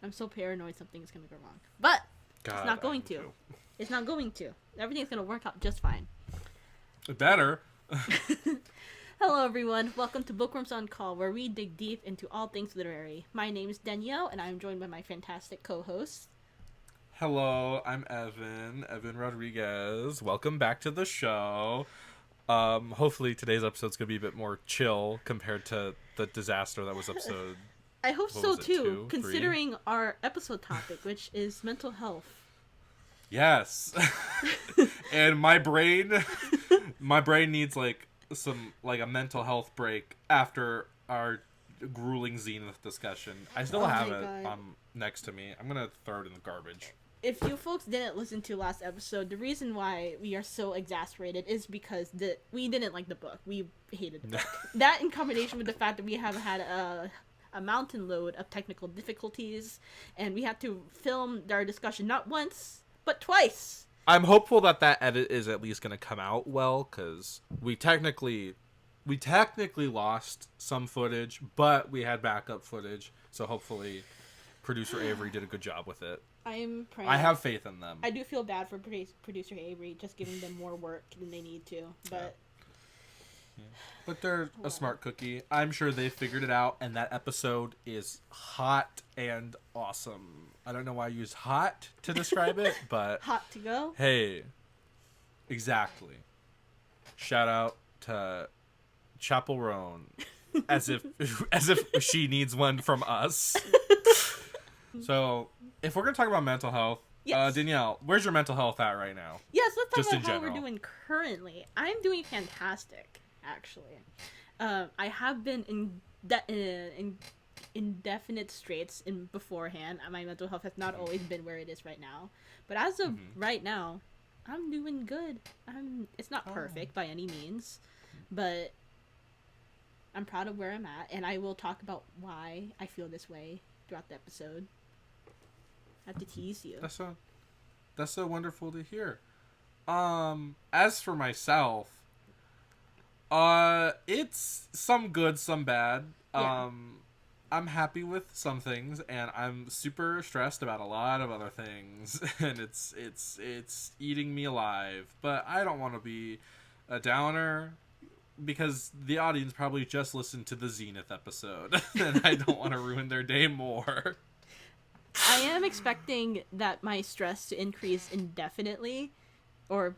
I'm so paranoid something's gonna go wrong. But God, it's not going to. Too. It's not going to. Everything's gonna work out just fine. It better. Hello everyone, welcome to Bookworms on Call, where we dig deep into all things literary. My name is Danielle, and I'm joined by my fantastic co-host. Hello, I'm Evan Rodriguez. Welcome back to the show. Hopefully today's episode's gonna be a bit more chill compared to the disaster that was episode. I hope so too, 2, considering 3? our episode topic, which is mental health. Yes. And my brain needs a mental health break after our grueling Zenith discussion. I still have it next to me. I'm gonna throw it in the garbage. If you folks didn't listen to last episode, the reason why we are so exasperated is because we didn't like the book. We hated the book. That in combination with the fact that we have had a mountain load of technical difficulties, and we had to film our discussion not once, but twice. I'm hopeful that edit is at least going to come out well, because we technically lost some footage, but we had backup footage, so hopefully producer Avery did a good job with it. I am praying. I have faith in them. I do feel bad for producer Avery, just giving them more work than they need to, but... Yeah. But they're a smart cookie. I'm sure they figured it out, and that episode is hot and awesome. I don't know why I use hot to describe it, but... Hot to go? Hey. Exactly. Shout out to Chapel Roan. As if she needs one from us. So, if we're going to talk about mental health, yes. Danielle, where's your mental health at right now? Yes, let's talk about how we're doing currently. I'm doing fantastic, actually. I have been in indefinite straits beforehand. My mental health has not always been where it is right now. But as of right now, I'm doing good. It's not perfect by any means, but I'm proud of where I'm at, and I will talk about why I feel this way throughout the episode. I have to tease you. That's so wonderful to hear. As for myself, it's some good, some bad. Yeah. I'm happy with some things, and I'm super stressed about a lot of other things, and it's eating me alive. But I don't want to be a downer, because the audience probably just listened to the Zenith episode, and I don't want to ruin their day more. I am expecting that my stress to increase indefinitely, or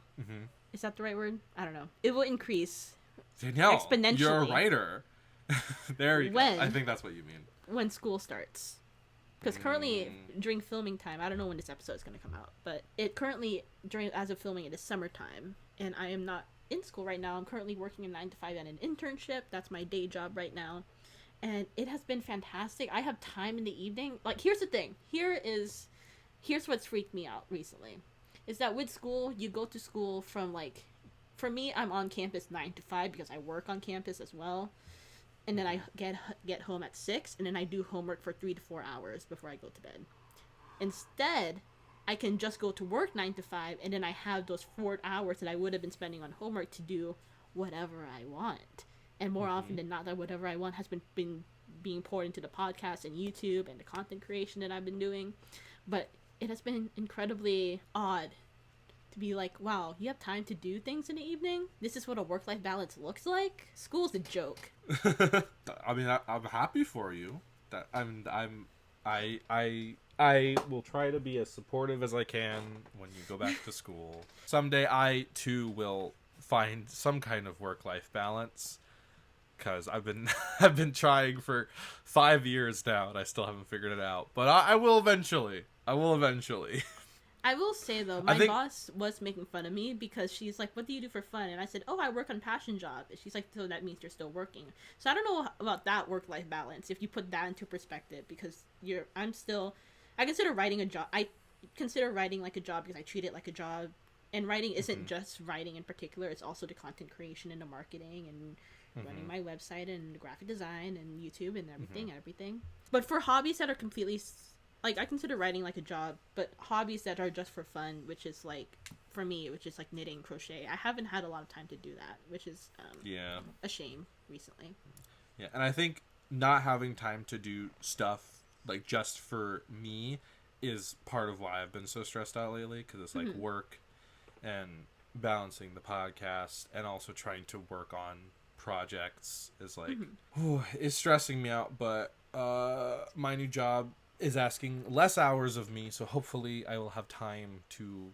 is that the right word? I don't know. It will increase Danielle, exponentially. You're a writer. There you go. I think that's what you mean. When school starts. Because currently, during filming time, I don't know when this episode is going to come out, but as of filming, it is summertime, and I am not in school right now. I'm currently working a 9 to 5 at an internship. That's my day job right now. And it has been fantastic. I have time in the evening. Like, here's the thing. Here's what's freaked me out recently. Is that with school, you go to school from, like... For me, I'm on campus 9 to 5 because I work on campus as well. And then I get home at 6. And then I do homework for 3 to 4 hours before I go to bed. Instead, I can just go to work 9 to 5. And then I have those 4 hours that I would have been spending on homework to do whatever I want. And more often than not, that whatever I want has been being poured into the podcast and YouTube and the content creation that I've been doing. But it has been incredibly odd to be like, wow, you have time to do things in the evening? This is what a work-life balance looks like? School's a joke. I mean, I'm happy for you. That I will try to be as supportive as I can when you go back to school. Someday I too will find some kind of work-life balance. Because I've been trying for 5 years now, and I still haven't figured it out. But I will eventually. I will say, though, my boss was making fun of me, because she's like, what do you do for fun? And I said, I work on passion job. And she's like, so that means you're still working. So I don't know about that work-life balance, if you put that into perspective, because I consider writing a job. I consider writing like a job because I treat it like a job. And writing isn't just writing in particular. It's also the content creation and the marketing and running my website and graphic design and YouTube and everything. But for hobbies that are completely, like, I consider writing like a job, but hobbies that are just for fun, which is like, for me, which is like knitting, crochet, I haven't had a lot of time to do that, which is a shame recently. Yeah, and I think not having time to do stuff like just for me is part of why I've been so stressed out lately, because it's like work and balancing the podcast and also trying to work on projects is like it's stressing me out. But my new job is asking less hours of me, so hopefully I will have time to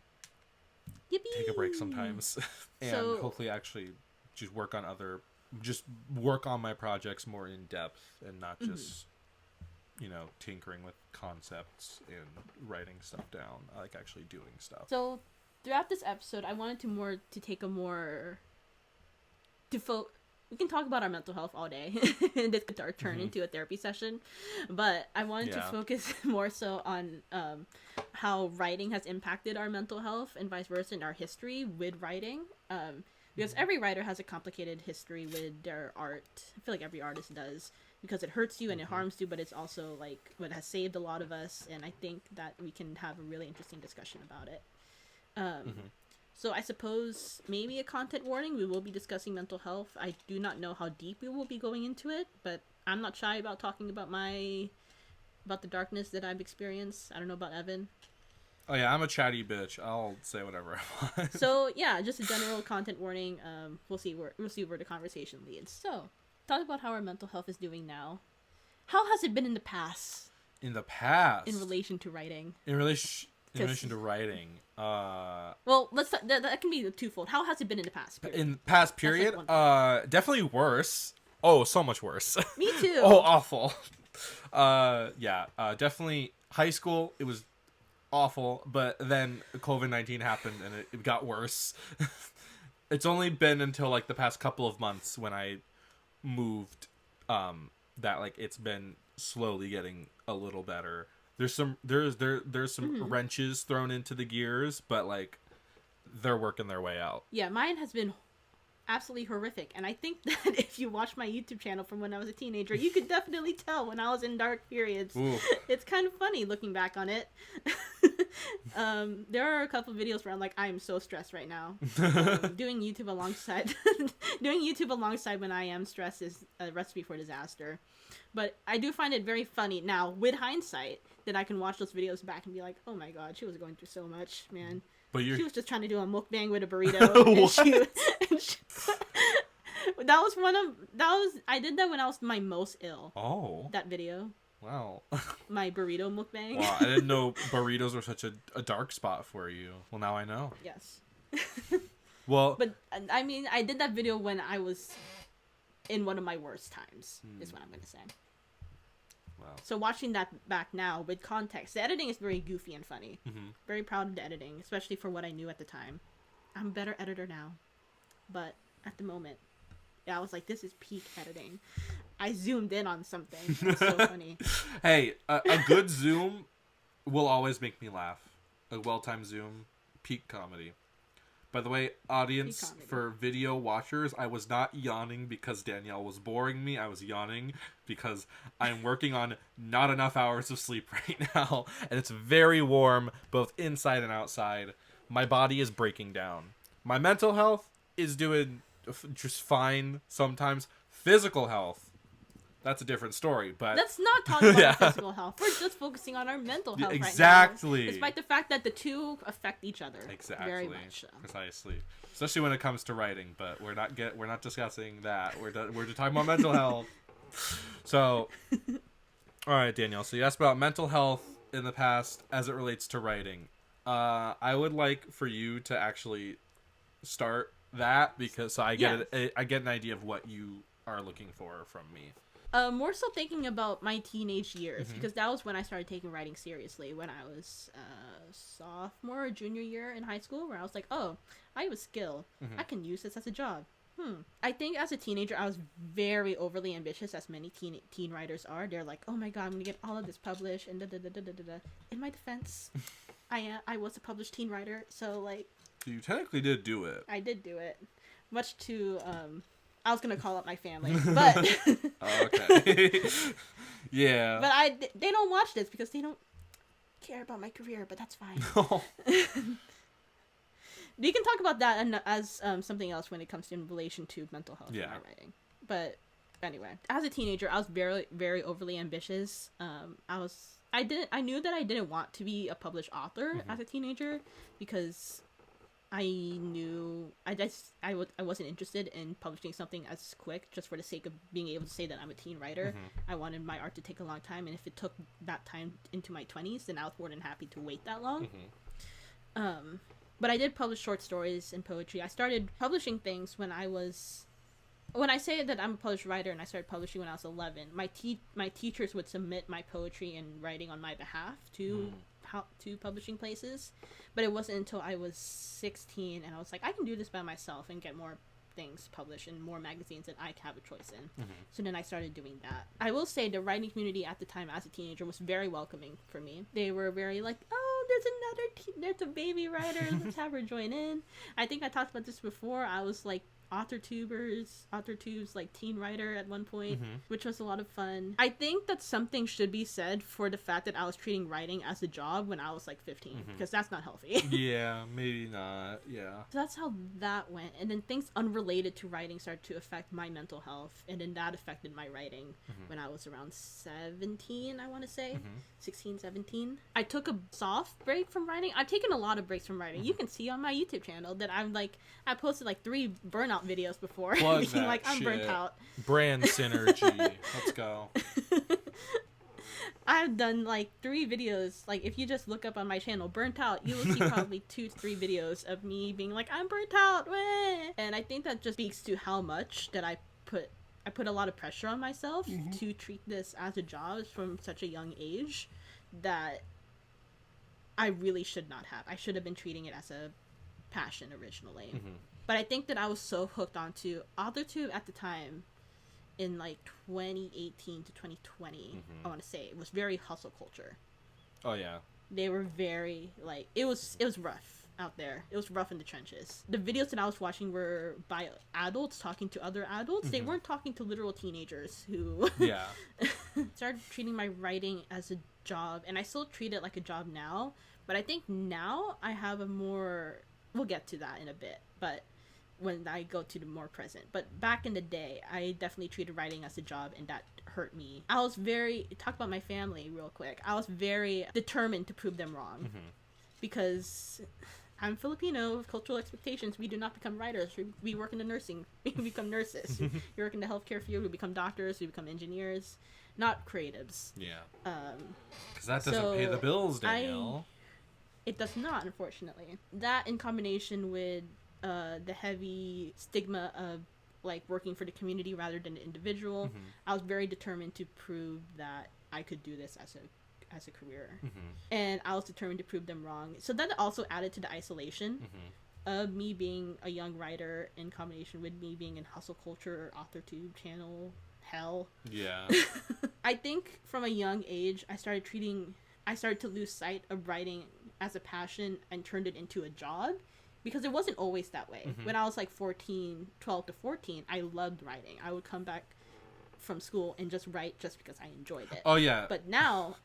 take a break sometimes and hopefully actually just work on my projects more in depth and not just tinkering with concepts and writing stuff down. I like actually doing stuff. So throughout this episode, I wanted to take a more we can talk about our mental health all day and this could turn into a therapy session, but I wanted to focus more so on how writing has impacted our mental health and vice versa in our history with writing, because every writer has a complicated history with their art. I feel like every artist does, because it hurts you and it harms you, but it's also like what has saved a lot of us, and I think that we can have a really interesting discussion about it. So I suppose maybe a content warning. We will be discussing mental health. I do not know how deep we will be going into it, but I'm not shy about talking about about the darkness that I've experienced. I don't know about Evan. Oh yeah, I'm a chatty bitch. I'll say whatever I want. So yeah, just a general content warning. We'll see where the conversation leads. So, talk about how our mental health is doing now. How has it been in the past? In the past, in relation to writing. In relation to writing. Well, that can be twofold. How has it been in the past period? In past period, definitely worse. Oh, so much worse. Me too. Oh, awful. Definitely high school. It was awful, but then COVID-19 happened and it got worse. It's only been until like the past couple of months when I moved that like it's been slowly getting a little better. There's some wrenches thrown into the gears, but like they're working their way out. Yeah, mine has been absolutely horrific, and I think that if you watch my YouTube channel from when I was a teenager, you could definitely tell when I was in dark periods. Ooh. It's kind of funny looking back on it. There are a couple of videos where I'm like, I am so stressed right now. Doing YouTube alongside when I am stressed is a recipe for disaster. But I do find it very funny now, with hindsight, that I can watch those videos back and be like, oh my god, she was going through so much, man. But she was just trying to do a mukbang with a burrito. I did that when I was my most ill. Oh. That video. Wow. My burrito mukbang. Wow, I didn't know burritos were such a dark spot for you. Well, now I know. Yes. Well. But, I mean, I did that video when I was in one of my worst times, is what I'm going to say. Wow. So watching that back now with context, the editing is very goofy and funny. Very proud of the editing, especially for what I knew at the time. I'm a better editor now, but at the moment, I was like, this is peak editing. I zoomed in on something. It's so funny. Hey, a good zoom will always make me laugh. A well-timed zoom, peak comedy. By the way, audience, for video watchers, I was not yawning because Danielle was boring me. I was yawning because I'm working on not enough hours of sleep right now. And it's very warm, both inside and outside. My body is breaking down. My mental health is doing just fine sometimes. Physical health, that's a different story. But let's not talk about physical health. We're just focusing on our mental health exactly. Right now. Despite the fact that the two affect each other. Exactly. Very much so. Precisely. Especially when it comes to writing, but we're not discussing that. We're just talking about mental health. So, all right, Danielle. So you asked about mental health in the past as it relates to writing. I would like for you to actually start that because I get an idea of what you are looking for from me. More so thinking about my teenage years, because that was when I started taking writing seriously, when I was sophomore or junior year in high school, where I was like, oh, I have a skill. I can use this as a job. I think as a teenager, I was very overly ambitious, as many teen writers are. They're like, oh my god, I'm going to get all of this published, and da-da-da-da-da-da. In my defense, I was a published teen writer, so like... You technically did do it. I did do it. Much to... I was gonna call up my family, but okay, yeah. But they don't watch this because they don't care about my career. But that's fine. You can talk about that as something else when it comes to in relation to mental health in my writing. But Anyway, as a teenager, I was very, very overly ambitious. I knew that I didn't want to be a published author as a teenager because I knew I wasn't interested in publishing something as quick just for the sake of being able to say that I'm a teen writer. I wanted my art to take a long time, and if it took that time into my 20s, then I was more than happy to wait that long. But I did publish short stories and poetry. I started publishing things when I say that I'm a published writer and I started publishing when I was 11, my teachers would submit my poetry and writing on my behalf to publishing places. But it wasn't until I was 16 and I was like, I can do this by myself and get more things published in more magazines that I have a choice in. So then I started doing that. I will say the writing community at the time as a teenager was very welcoming for me. They were very like, oh, there's a baby writer, let's have her join in. I think I talked about this before. I was like AuthorTube's like teen writer at one point, which was a lot of fun. I think that something should be said for the fact that I was treating writing as a job when I was like 15, because that's not healthy. Yeah, maybe not. Yeah. So that's how that went. And then things unrelated to writing started to affect my mental health, and then that affected my writing when I was around 17, I want to say. 16, 17. I took a soft break from writing. I've taken a lot of breaks from writing. You can see on my YouTube channel that I posted like 3 burnout videos before. Plug being that like, I'm shit. burnt out. Brand synergy. Let's go. I've done like 3 videos. Like if you just look up on my channel, burnt out, you will see probably 2 to 3 videos of me being like, I'm burnt out. Wah! And I think that just speaks to how much that I put a lot of pressure on myself to treat this as a job from such a young age that I really should not have. I should have been treating it as a passion originally. But I think that I was so hooked onto AuthorTube at the time in like 2018 to 2020, I want to say. It was very hustle culture. Oh, yeah. They were very, like, it was rough out there. It was rough in the trenches. The videos that I was watching were by adults talking to other adults. They weren't talking to literal teenagers who started treating my writing as a job. And I still treat it like a job now. But I think now I have a more... We'll get to that in a bit. But... when I go to the more present. But back in the day, I definitely treated writing as a job, and that hurt me. I was very... Talk about my family real quick. I was very determined to prove them wrong. Because I'm Filipino with cultural expectations. We do not become writers. We work in the nursing. We become nurses. We work in the healthcare field. We become doctors. We become engineers. Not creatives. Yeah. Because that doesn't pay the bills, Danielle. It does not, unfortunately. That in combination with... the heavy stigma of like working for the community rather than the individual, I was very determined to prove that I could do this as a career, and I was determined to prove them wrong. So that also added to the isolation of me being a young writer in combination with me being in hustle culture or AuthorTube channel hell. Yeah. I think from a young age I started to lose sight of writing as a passion and turned it into a job. Because it wasn't always that way. When I was like 12 to 14, I loved writing. I would come back from school and just write just because I enjoyed it. Oh, yeah. But now,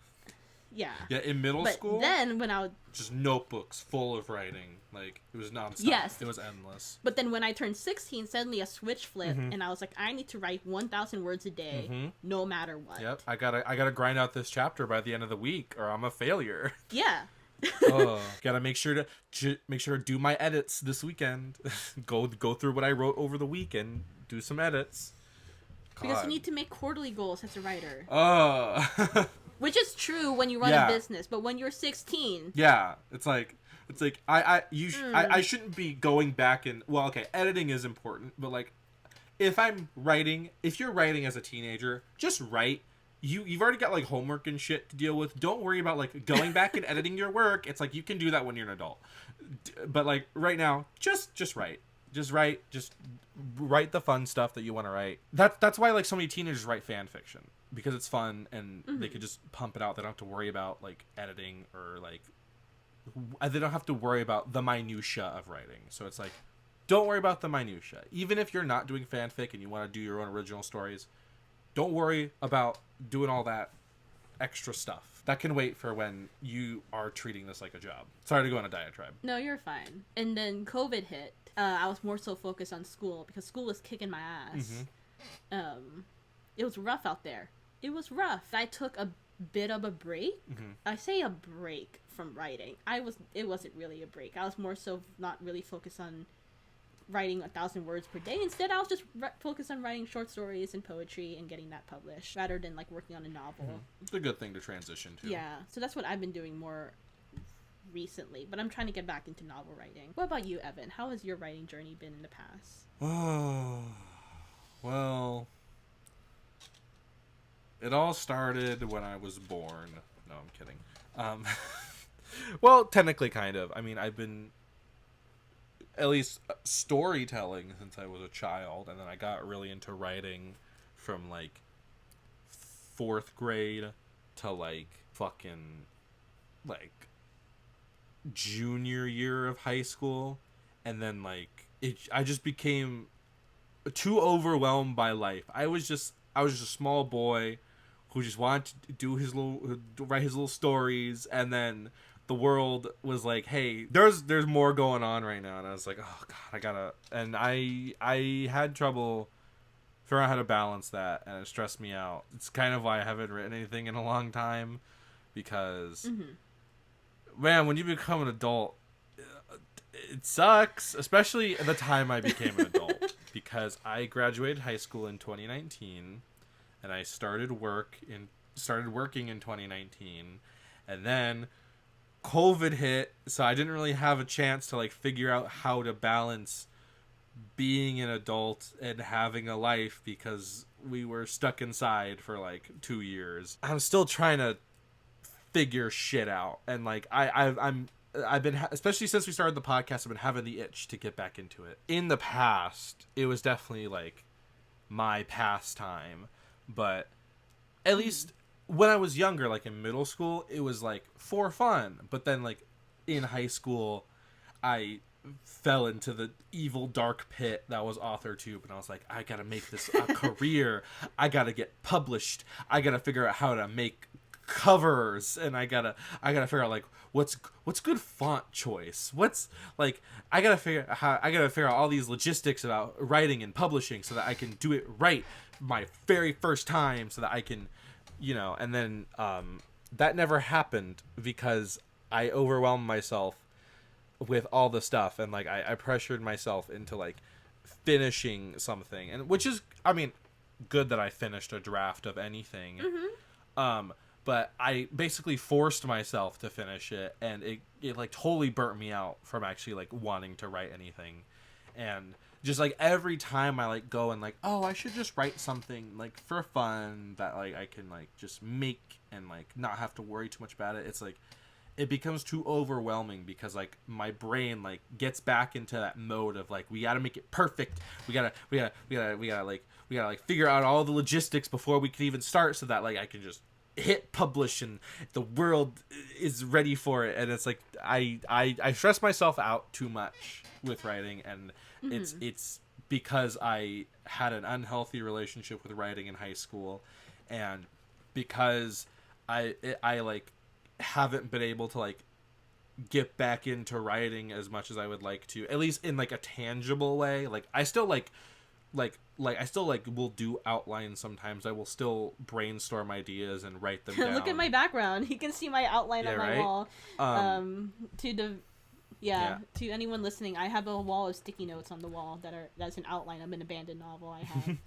yeah. Yeah, in middle school, then when I would... just notebooks full of writing. Like, it was nonstop. Yes. It was endless. But then when I turned 16, suddenly a switch flipped, and I was like, I need to write 1,000 words a day, no matter what. Yep. I gotta grind out this chapter by the end of the week, or I'm a failure. Yeah. Gotta make sure to do my edits this weekend. go through what I wrote over the weekend, do some edits. Because you need to make quarterly goals as a writer. Which is true when you run a business, but when you're 16, it's like I shouldn't be going back and editing is important, but like if you're writing as a teenager, just write. You've already got like homework and shit to deal with. Don't worry about like going back and editing your work. It's like you can do that when you're an adult. But like right now, just write. Just write the fun stuff that you want to write. That's why like so many teenagers write fan fiction, because it's fun and they could just pump it out. They don't have to worry about like editing or like they don't have to worry about the minutia of writing. So it's like, don't worry about the minutia. Even if you're not doing fanfic and you want to do your own original stories, don't worry about doing all that extra stuff. That can wait for when you are treating this like a job. Sorry to go on a diatribe. No, you're fine. And then COVID hit. I was more so focused on school because school was kicking my ass. it was rough out there. It was rough. I took a bit of a break. I say a break from writing. It wasn't really a break. I was more so not really focused on writing 1,000 words per day. Instead, I was just focused on writing short stories and poetry and getting that published rather than like working on a novel. It's a good thing to transition to. Yeah, so that's what I've been doing more recently, but I'm trying to get back into novel writing. What about you, Evan? How has your writing journey been in the past? Oh, well, it all started when I was born. No, I'm kidding. Well, technically, kind of. I mean, I've been at least storytelling since I was a child, and then I got really into writing from like 4th grade to like fucking like junior year of high school, and then like I just became too overwhelmed by life. I was just a small boy who just wanted to write his little stories, and then the world was like, hey, there's more going on right now, and I was like, oh god, I gotta, and I had trouble figuring out how to balance that, and it stressed me out. It's kind of why I haven't written anything in a long time, because man, when you become an adult, it sucks, especially at the time I became an adult, because I graduated high school in 2019, and I started working in 2019, and then COVID hit, so I didn't really have a chance to like figure out how to balance being an adult and having a life, because we were stuck inside for like 2 years. I'm still trying to figure shit out, and like I've been especially since we started the podcast, I've been having the itch to get back into it. In the past, it was definitely like my pastime, but at least when I was younger, like in middle school, it was like for fun. But then like in high school, I fell into the evil dark pit that was AuthorTube, and I was like, I gotta make this a career. I gotta get published. I gotta figure out how to make covers, and I gotta figure out like what's good font choice. What's like I gotta figure out all these logistics about writing and publishing so that I can do it right my very first time, so that I can, and then that never happened because I overwhelmed myself with all the stuff, and like I pressured myself into like finishing something, and which is, I mean, good that I finished a draft of anything. But I basically forced myself to finish it, and it like totally burnt me out from actually like wanting to write anything. And just like every time I like go and like, oh, I should just write something like for fun that like I can like just make and like not have to worry too much about it. It's like it becomes too overwhelming, because like my brain like gets back into that mode of like, we gotta make it perfect. We gotta figure out all the logistics before we can even start, so that like I can just hit publish and the world is ready for it. And it's like I stress myself out too much with writing, and it's because I had an unhealthy relationship with writing in high school, and because I like haven't been able to like get back into writing as much as I would like to, at least in like a tangible way. Like I still I still like will do outlines sometimes. I will still brainstorm ideas and write them down. Look at my background. You can see my outline on my wall. To anyone listening, I have a wall of sticky notes on the wall that's an outline of an abandoned novel I have.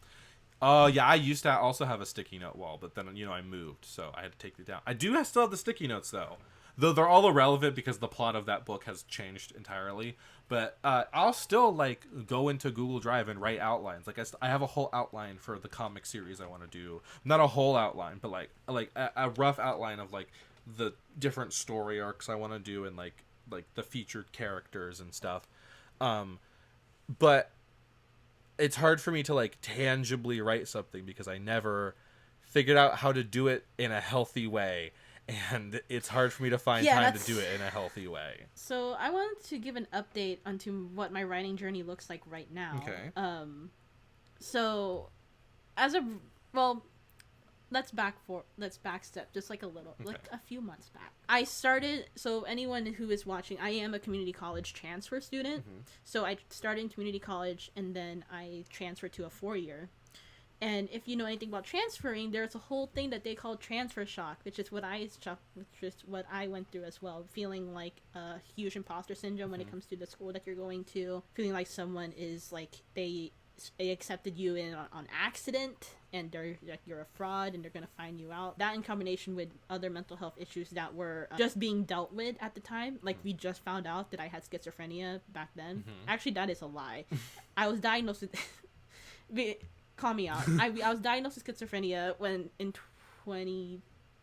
Oh, yeah, I used to also have a sticky note wall, but then, I moved, so I had to take it down. I still have the sticky notes, though they're all irrelevant because the plot of that book has changed entirely. But I'll still, like, go into Google Drive and write outlines. Like, I have a whole outline for the comic series I want to do. Not a whole outline, but, like a rough outline of, like, the different story arcs I want to do, and, like the featured characters and stuff. But it's hard for me to like tangibly write something because I never figured out how to do it in a healthy way, and it's hard for me to find time to do it in a healthy way. So I wanted to give an update onto what my writing journey looks like right now. Okay. So let's backstep just like a little, like a few months back. I started, so anyone who is watching, I am a community college transfer student. So I started in community college, and then I transferred to a 4-year. And if you know anything about transferring, there's a whole thing that they call transfer shock, which is what I went through as well. Feeling like a huge imposter syndrome when it comes to the school that you're going to. Feeling like someone is like they accepted you in on accident, and they're like you're a fraud, and they're gonna find you out. That in combination with other mental health issues that were just being dealt with at the time. Like we just found out that I had schizophrenia back then. Actually, that is a lie. I was diagnosed with. Call me out. I was diagnosed with schizophrenia when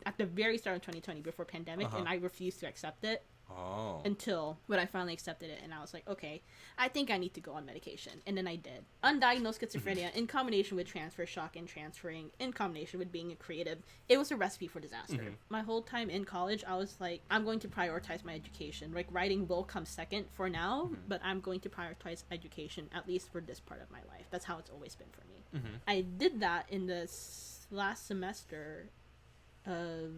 at the very start of 2020 before pandemic, and I refused to accept it until when I finally accepted it, and I was like, okay, I think I need to go on medication, and then I did. Undiagnosed schizophrenia in combination with transfer shock and transferring in combination with being a creative, it was a recipe for disaster. My whole time in college, I was like, I'm going to prioritize my education. Like writing will come second for now, but I'm going to prioritize education at least for this part of my life. That's how it's always been for me. I did that in the last semester of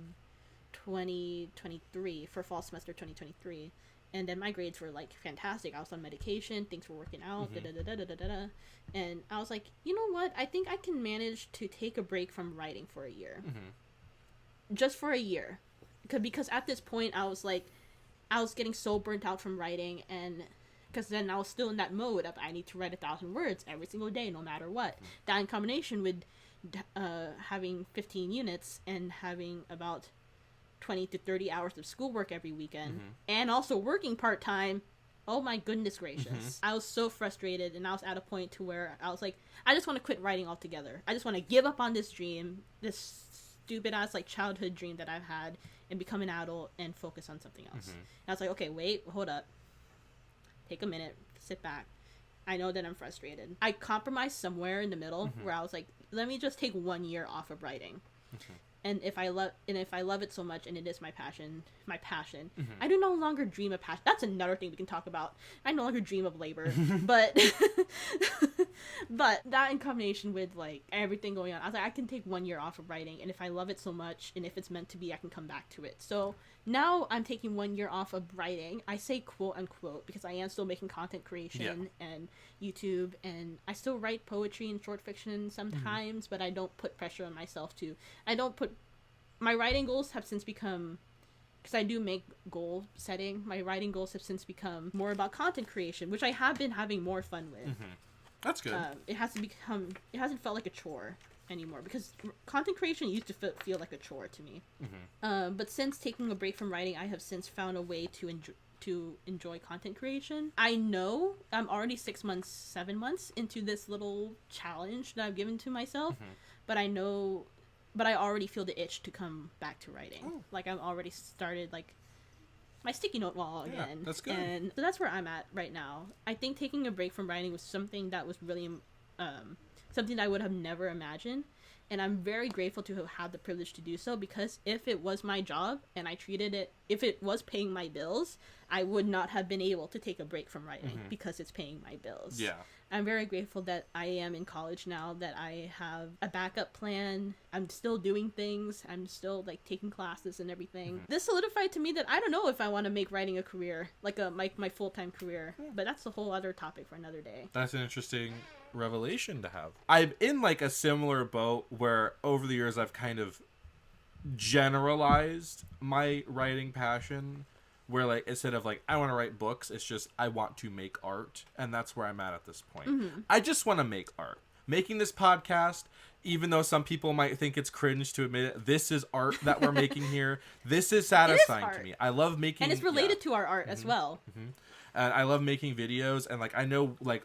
2023 for fall semester 2023, and then my grades were like fantastic. I was on medication, things were working out, and I was like, you know what, I think I can manage to take a break from writing for a year, just for a year, because at this point I was like, I was getting so burnt out from writing, and because then I was still in that mode of I need to write 1,000 words every single day no matter what. That in combination with having 15 units and having about 20 to 30 hours of schoolwork every weekend, and also working part-time, oh my goodness gracious. I was so frustrated, and I was at a point to where I was like, I just want to quit writing altogether. I just want to give up on this dream, this stupid ass like childhood dream that I've had, and become an adult and focus on something else. And I was like, okay, wait, hold up. Take a minute, sit back. I know that I'm frustrated. I compromised somewhere in the middle where I was like, let me just take 1 year off of writing. And if I love it so much, and it is my passion, I do no longer dream of passion. That's another thing we can talk about. I no longer dream of labor, but but that in combination with like everything going on, I was like, I can take 1 year off of writing, and if I love it so much, and if it's meant to be, I can come back to it. So now I'm taking 1 year off of writing. I say quote unquote because I am still making content creation and YouTube, and I still write poetry and short fiction sometimes, but I don't put pressure on myself to. My writing goals have since become, because I do make goal setting, my writing goals have since become more about content creation, which I have been having more fun with. That's good. It hasn't felt like a chore anymore, because content creation used to feel like a chore to me. But since taking a break from writing, I have since found a way to enjoy content creation. I know I'm already 7 months into this little challenge that I've given to myself, but I already feel the itch to come back to writing. Like I've already started like my sticky note wall again. That's good. And so that's where I'm at right now. I think taking a break from writing was something that was really something that I would have never imagined. And I'm very grateful to have had the privilege to do so, because if it was my job and I treated it, if it was paying my bills, I would not have been able to take a break from writing because it's paying my bills. Yeah. I'm very grateful that I am in college now, that I have a backup plan. I'm still doing things. I'm still like taking classes and everything. This solidified to me that I don't know if I want to make writing a career, like my full-time career, but that's a whole other topic for another day. That's an interesting revelation to have. I'm in like a similar boat where over the years I've kind of generalized my writing passion, where like instead of like I want to write books, it's just I want to make art, and that's where I'm at this point. I just want to make art. Making this podcast, even though some people might think it's cringe to admit it, this is art that we're making here. This is satisfying to me. I love making, and it's related to our art as well. And I love making videos, and like I know like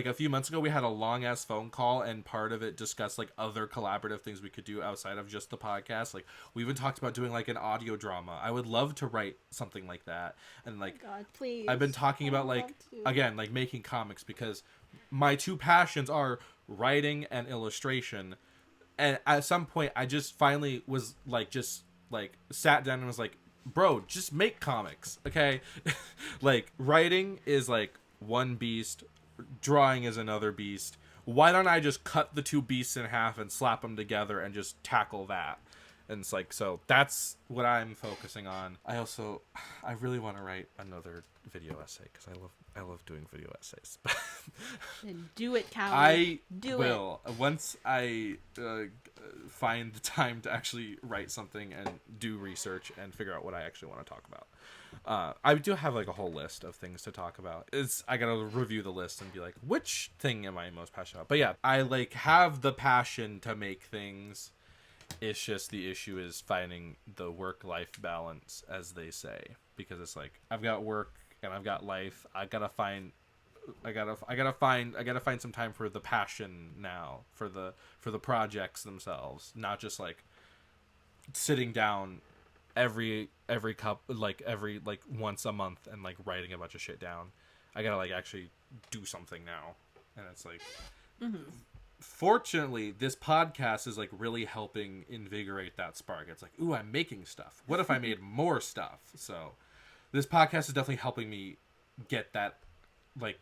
a few months ago we had a long ass phone call, and part of it discussed like other collaborative things we could do outside of just the podcast. Like we even talked about doing like an audio drama. I would love to write something like that. And like, oh God, please. I've been talking about like again like making comics, because my two passions are writing and illustration. And at some point I just finally was like just like sat down and was like, bro, just make comics, okay? Like writing is like one beast, drawing is another beast. Why don't I just cut the two beasts in half and slap them together and just tackle that? And it's like, so that's what I'm focusing on. I really want to write another video essay because I love doing video essays. Then do it, Callie. I do will. Once I find the time to actually write something and do research and figure out what I actually want to talk about. I do have like a whole list of things to talk about. I gotta review the list and be like, which thing am I most passionate about? But yeah, I like have the passion to make things. It's just the issue is finding the work-life balance, as they say, because it's like I've got work and I've got life. I gotta find some time for the passion now, for the projects themselves, not just like sitting down every once a month and like writing a bunch of shit down. I gotta like actually do something now, and it's like. Mm-hmm. Fortunately, this podcast is like really helping invigorate that spark. It's like, ooh, I'm making stuff. What if I made more stuff? So this podcast is definitely helping me get that like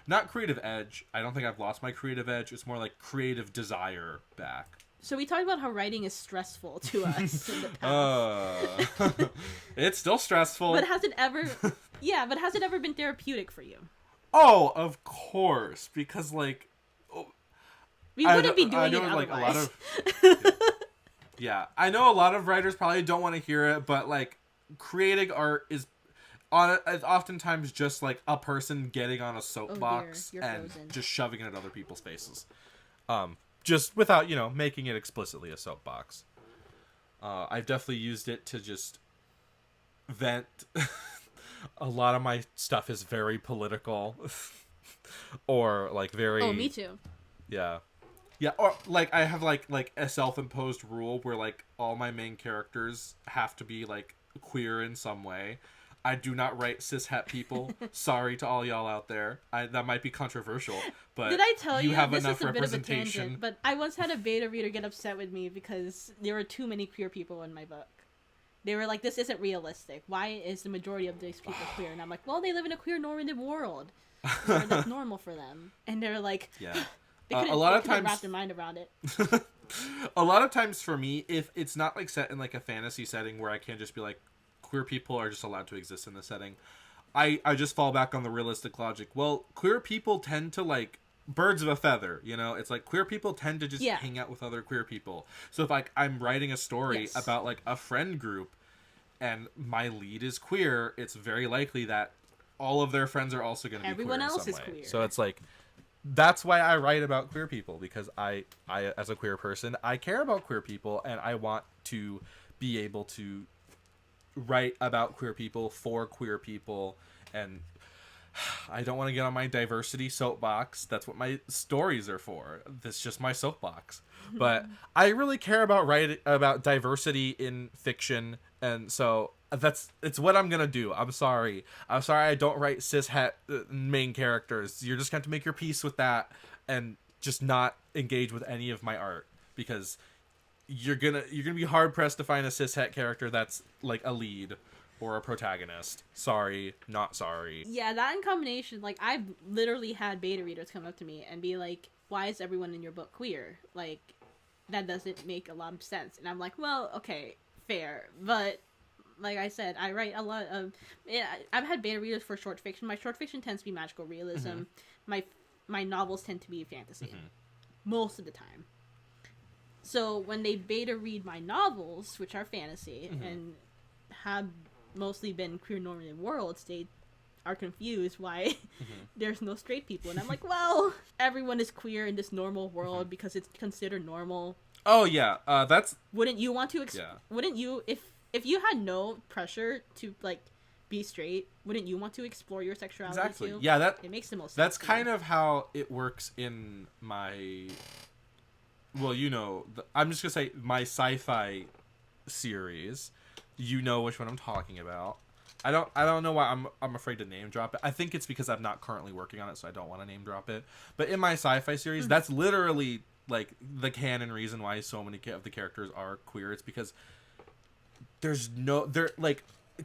not creative edge. I don't think I've lost my creative edge. It's more like creative desire back. So we talked about how writing is stressful to us in the past. It's still stressful. But has it ever been therapeutic for you? Oh, of course, because like we wouldn't be doing it like otherwise. Yeah, I know a lot of writers probably don't want to hear it, but like creating art is oftentimes just like a person getting on a soapbox and just shoving it at other people's faces, just without making it explicitly a soapbox. I've definitely used it to just vent. A lot of my stuff is very political, or like very. Oh, me too. Yeah. Yeah, or like I have like a self-imposed rule where like all my main characters have to be like queer in some way. I do not write cishet people. Sorry to all y'all out there. That might be controversial, but did I tell you have this enough is a bit of a representation. tangent, but I once had a beta reader get upset with me because there were too many queer people in my book. They were like, "This isn't realistic. Why is the majority of these people queer?" And I'm like, "Well, they live in a queer normative world. That's normal for them." And they're like, "Yeah." They couldn't wrap their mind around it. A lot of times for me, if it's not like set in like a fantasy setting where I can't just be like, queer people are just allowed to exist in this setting, I just fall back on the realistic logic. Well, queer people tend to like birds of a feather, it's like queer people tend to just hang out with other queer people. So if like I'm writing a story about like a friend group and my lead is queer, it's very likely that all of their friends are also going to be queer. Everyone else is queer. So it's like, that's why I write about queer people, because I as a queer person, I care about queer people, and I want to be able to write about queer people for queer people. And I don't want to get on my diversity soapbox. That's what my stories are for. That's just my soapbox. But I really care about writing about diversity in fiction, and so it's what I'm gonna do. I'm sorry I don't write cishet main characters. You're just gonna have to make your peace with that and just not engage with any of my art, because you're gonna be hard pressed to find a cishet character that's like a lead or a protagonist. Sorry, not sorry. Yeah, that in combination, like I've literally had beta readers come up to me and be like, "Why is everyone in your book queer? Like, that doesn't make a lot of sense." And I'm like, "Well, okay, fair, but." Like I said, I write a lot of... I've had beta readers for short fiction. My short fiction tends to be magical realism. Mm-hmm. My novels tend to be fantasy. Mm-hmm. Most of the time. So when they beta read my novels, which are fantasy, mm-hmm. and have mostly been queer normative worlds, they are confused why mm-hmm. there's no straight people. And I'm like, well, everyone is queer in this normal world mm-hmm. because it's considered normal. Oh, yeah. That's... Wouldn't you want to... Wouldn't you... If you had no pressure to, like, be straight, wouldn't you want to explore your sexuality exactly. too? Yeah, it makes the most sense. That's kind of how it works in my... Well, I'm just going to say my sci-fi series. You know which one I'm talking about. I don't know why I'm afraid to name drop it. I think it's because I'm not currently working on it, so I don't want to name drop it. But in my sci-fi series, mm-hmm. that's literally, like, the canon reason why so many of the characters are queer. It's because...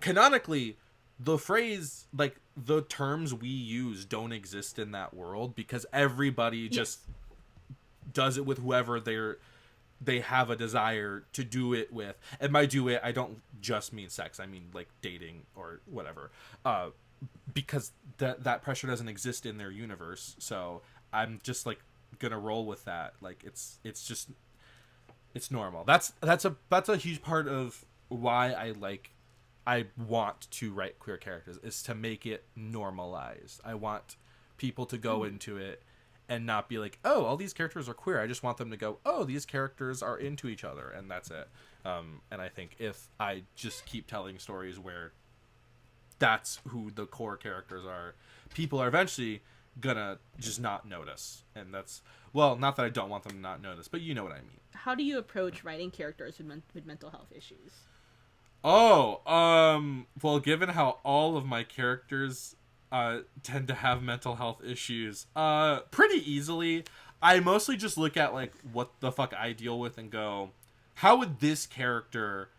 canonically, the phrase, like, the terms we use don't exist in that world, because everybody just does it with whoever they're they have a desire to do it with, and by do it I don't just mean sex, I mean like dating or whatever, because that pressure doesn't exist in their universe. So I'm just like gonna roll with that. Like it's just, it's normal. That's a huge part of why I want to write queer characters, is to make it normalized. I want people to go into it and not be like, oh, all these characters are queer. I just want them to go, oh, these characters are into each other, and that's it. And I think if I just keep telling stories where that's who the core characters are, people are eventually gonna just not notice. And that's, well, not that I don't want them to not notice, but you know what I mean. How do you approach writing characters with mental health issues? Oh, well, given how all of my characters tend to have mental health issues, pretty easily. I mostly just look at like what the fuck I deal with and go, how would this character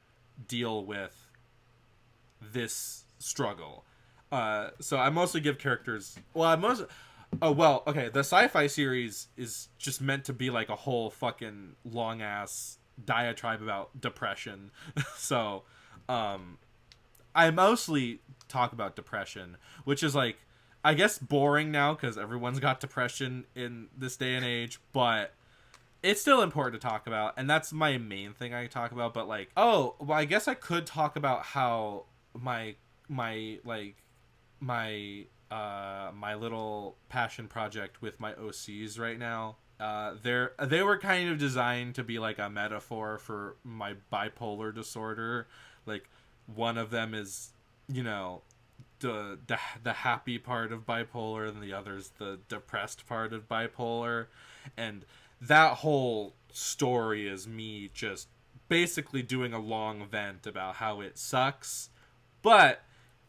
deal with this struggle? So I mostly give characters, okay, the sci-fi series is just meant to be like a whole fucking long ass diatribe about depression. So I mostly talk about depression, which is like, I guess boring now because everyone's got depression in this day and age, but it's still important to talk about, and that's my main thing I talk about. But like, oh, well, I guess I could talk about how my little passion project with my OCs right now, they were kind of designed to be like a metaphor for my bipolar disorder. Like, one of them is, you know, the happy part of bipolar, and the other's the depressed part of bipolar. And that whole story is me just basically doing a long vent about how it sucks, but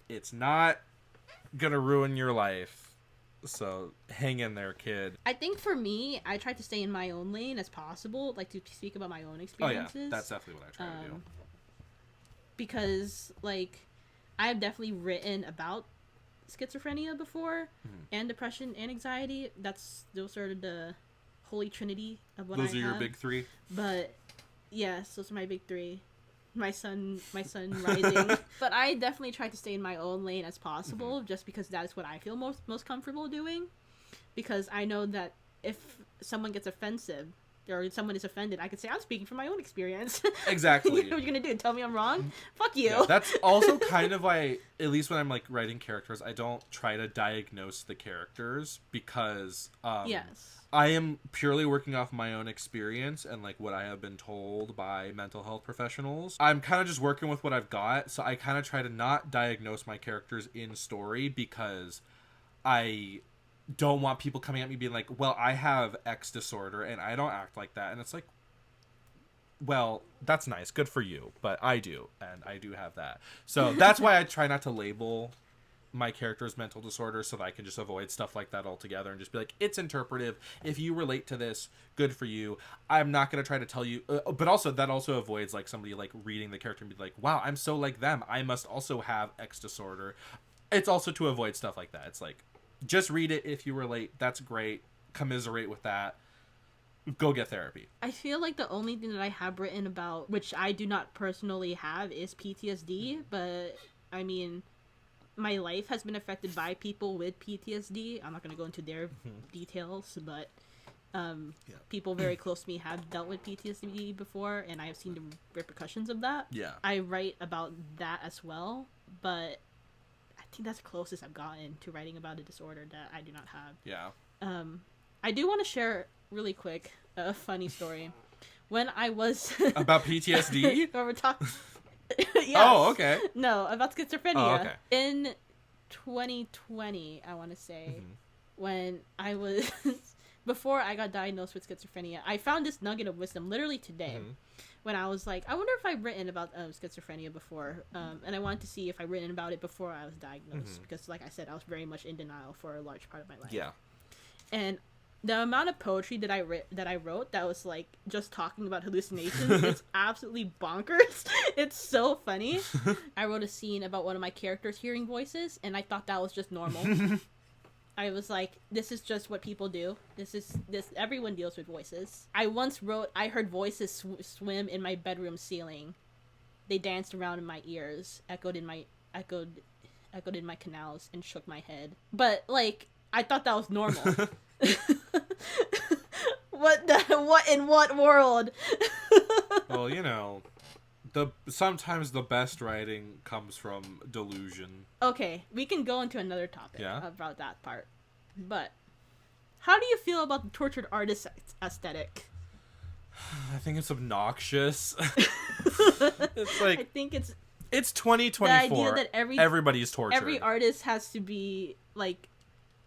it's not gonna ruin your life. So hang in there, kid. I think for me, I try to stay in my own lane as possible, like to speak about my own experiences. Oh yeah, that's definitely what I try to do. Because, like, I've definitely written about schizophrenia before, and depression and anxiety. Those are the holy trinity of what I have. Those are your big three? But, yes, those are my big three. My sun rising. But I definitely try to stay in my own lane as possible, just because that is what I feel most comfortable doing. Because I know that if someone gets offensive, or someone is offended, I could say, I'm speaking from my own experience. Exactly. You know what you're gonna do? Tell me I'm wrong? Fuck you. Yeah, that's also kind of why, at least when I'm like writing characters, I don't try to diagnose the characters, because yes, I am purely working off my own experience and like what I have been told by mental health professionals. I'm kind of just working with what I've got, so I kind of try to not diagnose my characters in story, because I don't want people coming at me being like, well, I have X disorder and I don't act like that. And it's like, well, that's nice, good for you, but I do, and I do have that. So that's why I try not to label my character's mental disorder, so that I can just avoid stuff like that altogether and just be like, it's interpretive. If you relate to this, good for you. I'm not going to try to tell you, but also that also avoids like somebody like reading the character and be like, wow, I'm so like them, I must also have X disorder. It's also to avoid stuff like that. It's like, just read it if you relate. That's great. Commiserate with that. Go get therapy. I feel like the only thing that I have written about, which I do not personally have, is PTSD. But, I mean, my life has been affected by people with PTSD. I'm not going to go into their details, but people very close to me have dealt with PTSD before, and I have seen the repercussions of that. Yeah. I write about that as well, but I think that's the closest I've gotten to writing about a disorder that I do not have. Yeah. I do want to share really quick a funny story. When I was about PTSD? We're talking. Yes. Oh, okay. No, about schizophrenia. Oh, okay. In 2020, I want to say, when I was before I got diagnosed with schizophrenia, I found this nugget of wisdom literally today. When I was like, I wonder if I've written about schizophrenia before, and I wanted to see if I'd written about it before I was diagnosed, because, like I said, I was very much in denial for a large part of my life. Yeah. And the amount of poetry that I wrote that was like just talking about hallucinations is absolutely bonkers. It's so funny. I wrote a scene about one of my characters hearing voices, and I thought that was just normal. I was like, this is just what people do. This everyone deals with voices. I once wrote, I heard voices swim in my bedroom ceiling. They danced around in my ears, echoed in my canals, and shook my head. But like, I thought that was normal. What in what world? Well, you know, sometimes the best writing comes from delusion. Okay, we can go into another topic about that part. But how do you feel about the tortured artist aesthetic? I think it's obnoxious. It's like, I think it's 2024. The idea that everybody's tortured. Every artist has to be like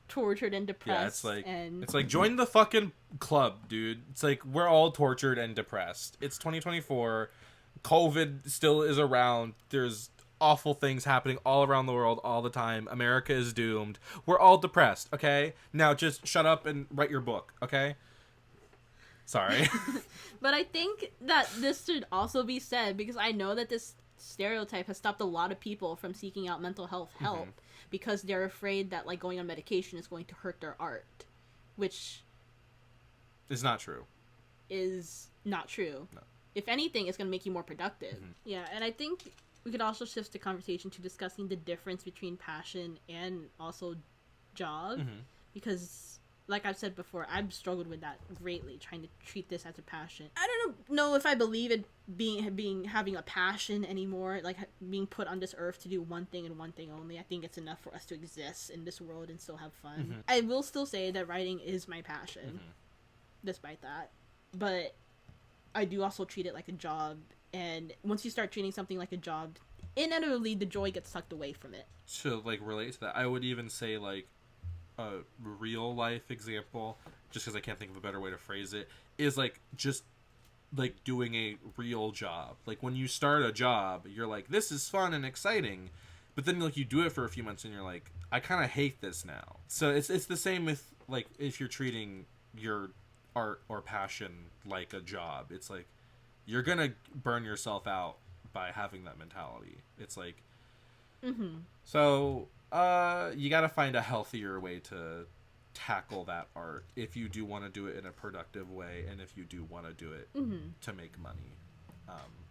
tortured and depressed. Yeah, it's like join the fucking club, dude. It's like we're all tortured and depressed. It's 2024. COVID still is around. There's awful things happening all around the world all the time. America is doomed. We're all depressed, okay? Now just shut up and write your book, okay? Sorry. But I think that this should also be said because I know that this stereotype has stopped a lot of people from seeking out mental health help because they're afraid that like going on medication is going to hurt their art, which is not true. No. If anything, it's going to make you more productive. Yeah, and I think we could also shift the conversation to discussing the difference between passion and also job because like I've said before, I've struggled with that greatly, trying to treat this as a passion. I don't know if I believe it having a passion anymore, like being put on this earth to do one thing and one thing only. I think it's enough for us to exist in this world and still have fun. I will still say that writing is my passion, despite that. But I do also treat it like a job, and once you start treating something like a job, inevitably the joy gets sucked away from it. To like relate to that, I would even say like a real life example, just because I can't think of a better way to phrase it, is like just like doing a real job. Like when you start a job, you're like, this is fun and exciting, but then like you do it for a few months and you're like, I kind of hate this now. So it's the same with like if you're treating your art or passion like a job. It's like you're gonna burn yourself out by having that mentality. It's like so you gotta find a healthier way to tackle that art if you do want to do it in a productive way, and if you do want to do it to make money,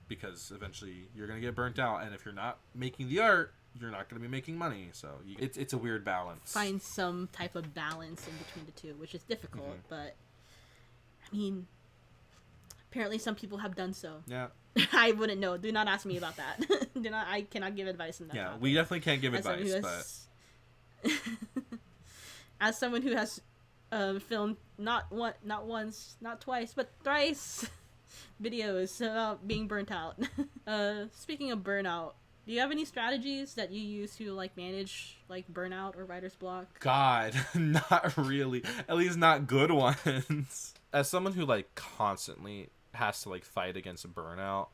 because eventually you're gonna get burnt out, and if you're not making the art, you're not gonna be making money. So it's a weird balance. Find some type of balance in between the two, which is difficult, but I mean, apparently some people have done so. Yeah. I wouldn't know. Do not ask me about that. I cannot give advice on that. Yeah, topic. we definitely can't give advice, but as someone who has filmed not once, not twice, but thrice videos about being burnt out. Speaking of burnout, do you have any strategies that you use to like manage like burnout or writer's block? God, not really. At least not good ones. As someone who like constantly has to like fight against burnout,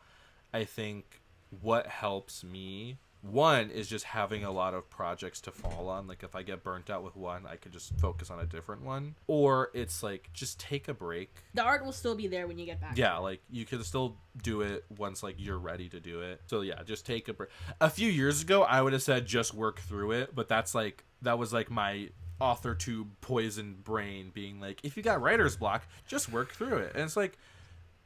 I think what helps me, one, is just having a lot of projects to fall on. Like if I get burnt out with one, I could just focus on a different one. Or it's like just take a break. The art will still be there when you get back. Yeah, like you can still do it once like you're ready to do it. So yeah, just take a break. A few years ago I would have said just work through it, but that was like my author tube poison brain being like, if you got writer's block, just work through it. And it's like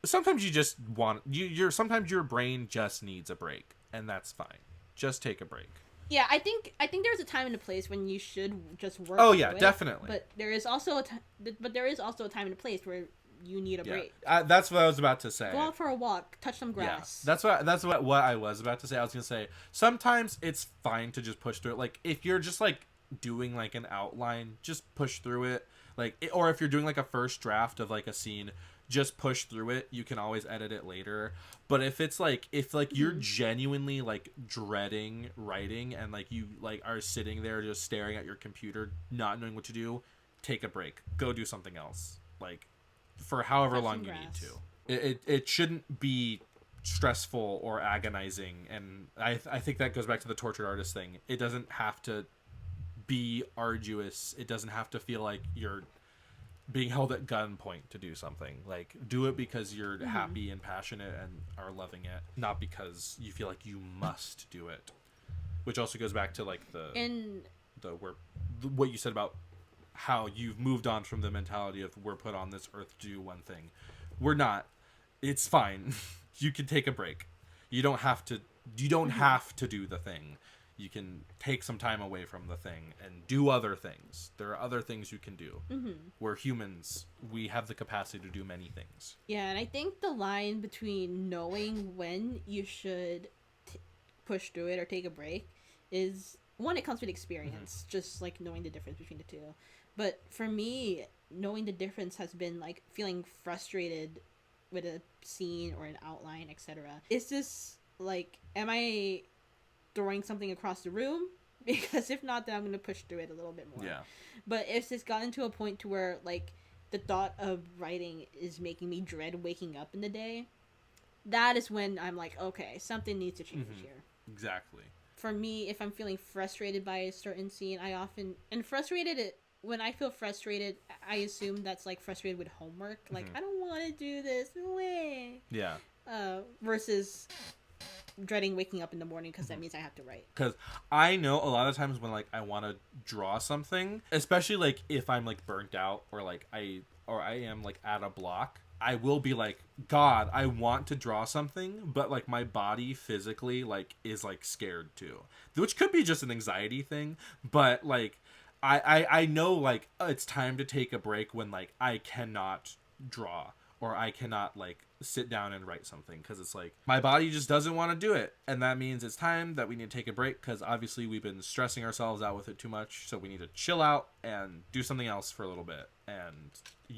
sometimes you just want sometimes your brain just needs a break, and that's fine. Just take a break. Yeah, I think there's a time and a place when you should just work. Oh yeah, definitely. But there is also a time and a place where you need a break. That's what I was about to say. Go out for a walk, touch some grass. Yeah, that's what I was about to say. I was gonna say sometimes it's fine to just push through it. Like if you're just like doing like an outline, just push through it. Or if you're doing like a first draft of like a scene, just push through it. You can always edit it later. But if you're genuinely like dreading writing and like you like are sitting there just staring at your computer not knowing what to do, take a break. Go do something else. Like for however long you need to. It shouldn't be stressful or agonizing, and I think that goes back to the tortured artist thing. It doesn't have to be arduous. It doesn't have to feel like you're being held at gunpoint to do something. Like do it because you're happy and passionate and are loving it, not because you feel like you must do it. Which also goes back to like what you said about how you've moved on from the mentality of we're put on this earth to do one thing. We're not. It's fine. You can take a break. You don't have to do the thing. You can take some time away from the thing and do other things. There are other things you can do. We're humans. We have the capacity to do many things. Yeah, and I think the line between knowing when you should push through it or take a break is, one, it comes with experience, just like knowing the difference between the two. But for me, knowing the difference has been like feeling frustrated with a scene or an outline, etc. Is this like, am I throwing something across the room? Because if not, then I'm going to push through it a little bit more. Yeah. But if it's gotten to a point to where like the thought of writing is making me dread waking up in the day, that is when I'm like, okay, something needs to change here. Exactly. For me, if I'm feeling frustrated by a certain scene, when I feel frustrated, I assume that's like frustrated with homework. Like, I don't want to do this. No way. Yeah. Versus dreading waking up in the morning because that means I have to write. Because I know a lot of times when like I want to draw something, especially like if I'm like burnt out or like I am like at a block, I will be like, God, I want to draw something, but like my body physically like is like scared too, which could be just an anxiety thing. But like I know like it's time to take a break when like I cannot draw or I cannot like sit down and write something, because it's like my body just doesn't want to do it, and that means it's time that we need to take a break, because obviously we've been stressing ourselves out with it too much, so we need to chill out and do something else for a little bit. And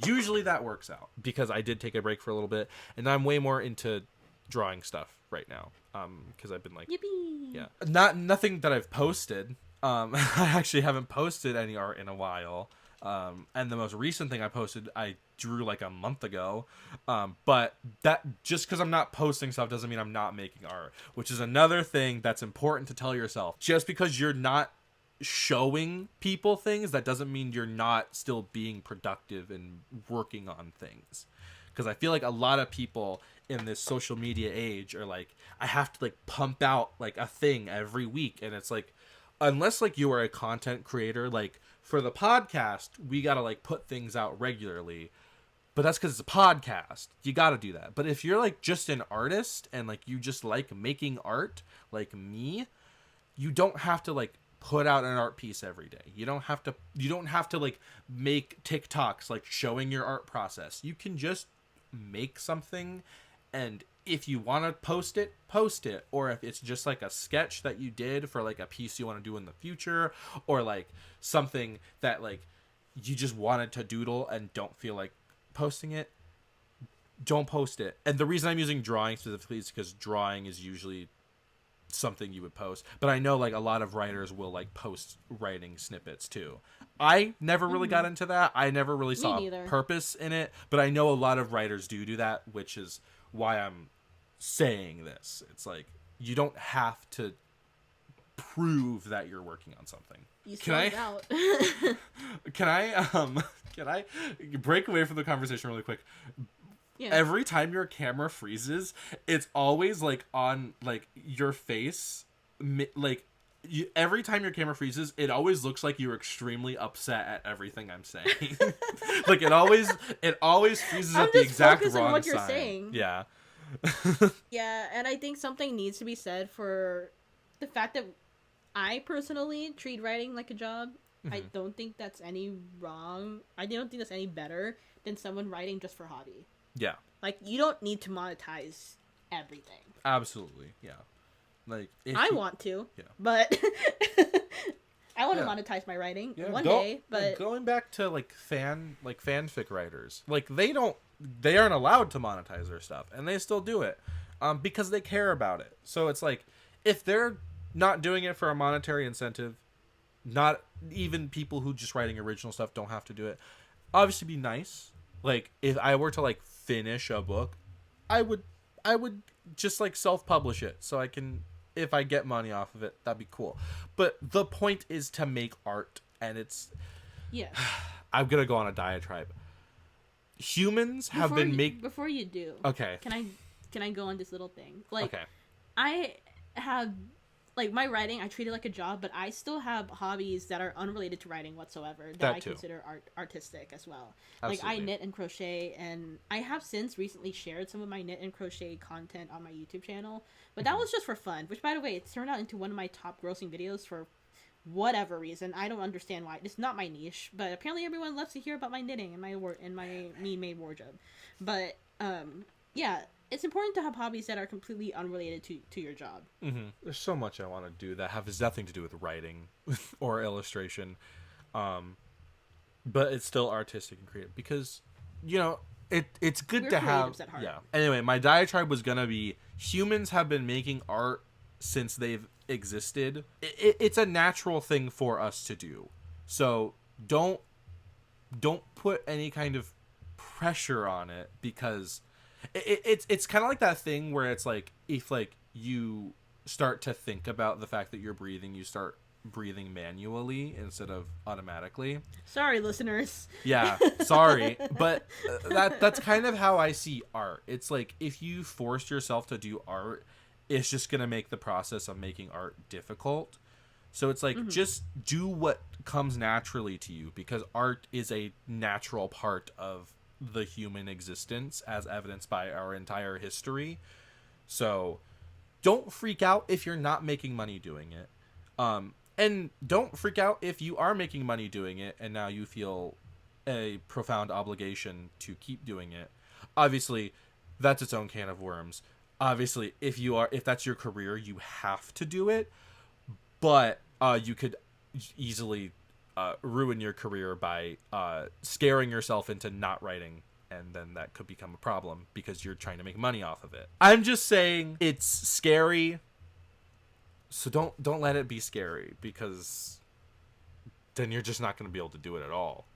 usually that works out, because I did take a break for a little bit, and I'm way more into drawing stuff right now, because I've been like, yippee, yeah, nothing that I've posted. I actually haven't posted any art in a while. And the most recent thing I posted, I drew like a month ago. But that, just because I'm not posting stuff doesn't mean I'm not making art, which is another thing that's important to tell yourself. Just because you're not showing people things, that doesn't mean you're not still being productive and working on things. Because I feel like a lot of people in this social media age are like, I have to like pump out like a thing every week. And it's like, unless like you are a content creator, like for the podcast, we got to like put things out regularly, but that's because it's a podcast. You got to do that. But if you're like just an artist and like you just like making art like me, you don't have to like put out an art piece every day. You don't have to like make TikToks like showing your art process. You can just make something, and if you want to post it, or if it's just like a sketch that you did for like a piece you want to do in the future, or like something that like you just wanted to doodle and don't feel like posting it, don't post it. And the reason I'm using drawing specifically is because drawing is usually something you would post, but I know like a lot of writers will like post writing snippets too. I never really got into that. I never really saw a purpose in it, but I know a lot of writers do that, which is why I'm saying this. It's like, you don't have to prove that you're working on something. Can I break away from the conversation really quick? Yeah. Every time your camera freezes, it's always like on like your face, like every time your camera freezes, it always looks like you're extremely upset at everything I'm saying. Like it always freezes at the exact wrong on what you're saying. Yeah. Yeah, and I think something needs to be said for the fact that I personally treat writing like a job. I don't think that's any wrong. I don't think that's any better than someone writing just for hobby. Yeah. Like, you don't need to monetize everything. Absolutely, yeah. Like, I want to, yeah. But I want to monetize my writing one day. But going back to like fanfic writers, like they aren't allowed to monetize their stuff, and they still do it, because they care about it. So it's like, if they're not doing it for a monetary incentive, not even people who just writing original stuff don't have to do it. Obviously, be nice. Like, if I were to like finish a book, I would just like self-publish it, so I can, if I get money off of it, that'd be cool. But the point is to make art, and it's, yeah. I'm gonna go on a diatribe. Humans have been before you do. Okay. Can I go on this little thing? Like, okay. I have like my writing, I treat it like a job, but I still have hobbies that are unrelated to writing whatsoever that That I too. consider artistic as well. Like I Absolutely. knit and crochet, and I have since recently shared some of my knit and crochet content on my YouTube channel, but that was just for fun. Which, by the way, it's turned out into one of my top grossing videos for whatever reason. I don't understand why. It's not my niche, but apparently everyone loves to hear about my knitting and my made wardrobe. But yeah, it's important to have hobbies that are completely unrelated to your job. There's so much I want to do that has nothing to do with writing or illustration, but it's still artistic and creative because, it's good We're to have. creatives at heart. Yeah. Anyway, my diatribe was gonna be humans have been making art since they've existed. It's a natural thing for us to do. So don't put any kind of pressure on it because it's kind of like that thing where it's like if like you start to think about the fact that you're breathing, you start breathing manually instead of automatically. Sorry, listeners. Yeah, sorry, but that's kind of how I see art. It's like if you force yourself to do art, it's just gonna make the process of making art difficult. So it's like just do what comes naturally to you because art is a natural part of the human existence as evidenced by our entire history. So don't freak out if you're not making money doing it. And don't freak out if you are making money doing it and now you feel a profound obligation to keep doing it. Obviously, that's its own can of worms. Obviously, if that's your career, you have to do it. But you could easily ruin your career by scaring yourself into not writing, and then that could become a problem because you're trying to make money off of it. I'm just saying it's scary, so don't let it be scary because then you're just not going to be able to do it at all.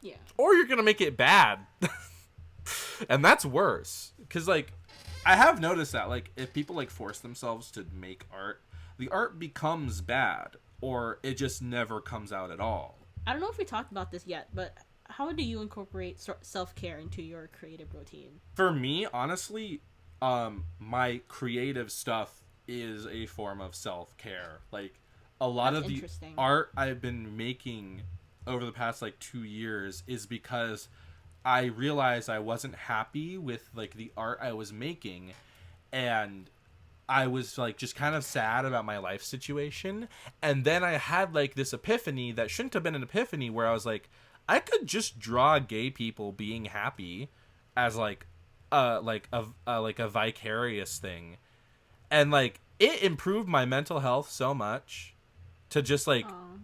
Yeah. Or you're going to make it bad. And that's worse because like I have noticed that like if people like force themselves to make art, the art becomes bad or it just never comes out at all. I don't know if we talked about this yet, but how do you incorporate self-care into your creative routine? For me, honestly, my creative stuff is a form of self-care. Like a lot That's of the interesting. art I've been making over the past like 2 years is because I realized I wasn't happy with like the art I was making, and I was like just kind of sad about my life situation. And then I had like this epiphany that shouldn't have been an epiphany where I was like, I could just draw gay people being happy as like a vicarious thing. And like it improved my mental health so much to just like Aw.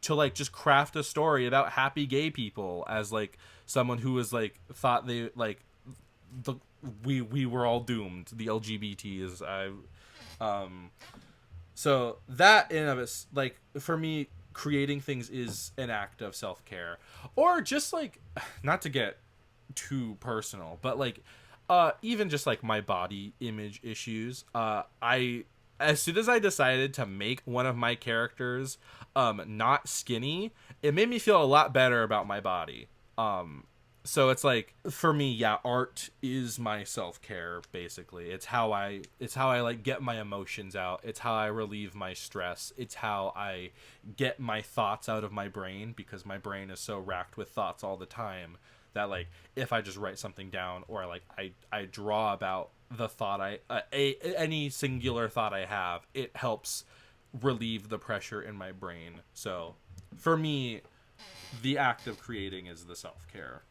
to like just craft a story about happy gay people as like someone who was like thought they like the we were all doomed, the LGBTs. So that in of it's like for me creating things is an act of self-care, or just like not to get too personal, but like even just like my body image issues. I as soon as I decided to make one of my characters not skinny, it made me feel a lot better about my body. So it's like for me, yeah, art is my self-care basically. It's how I like get my emotions out. It's how I relieve my stress. It's how I get my thoughts out of my brain because my brain is so racked with thoughts all the time that like if I just write something down or like I draw about the thought any singular thought I have, it helps relieve the pressure in my brain. So for me, the act of creating is the self-care.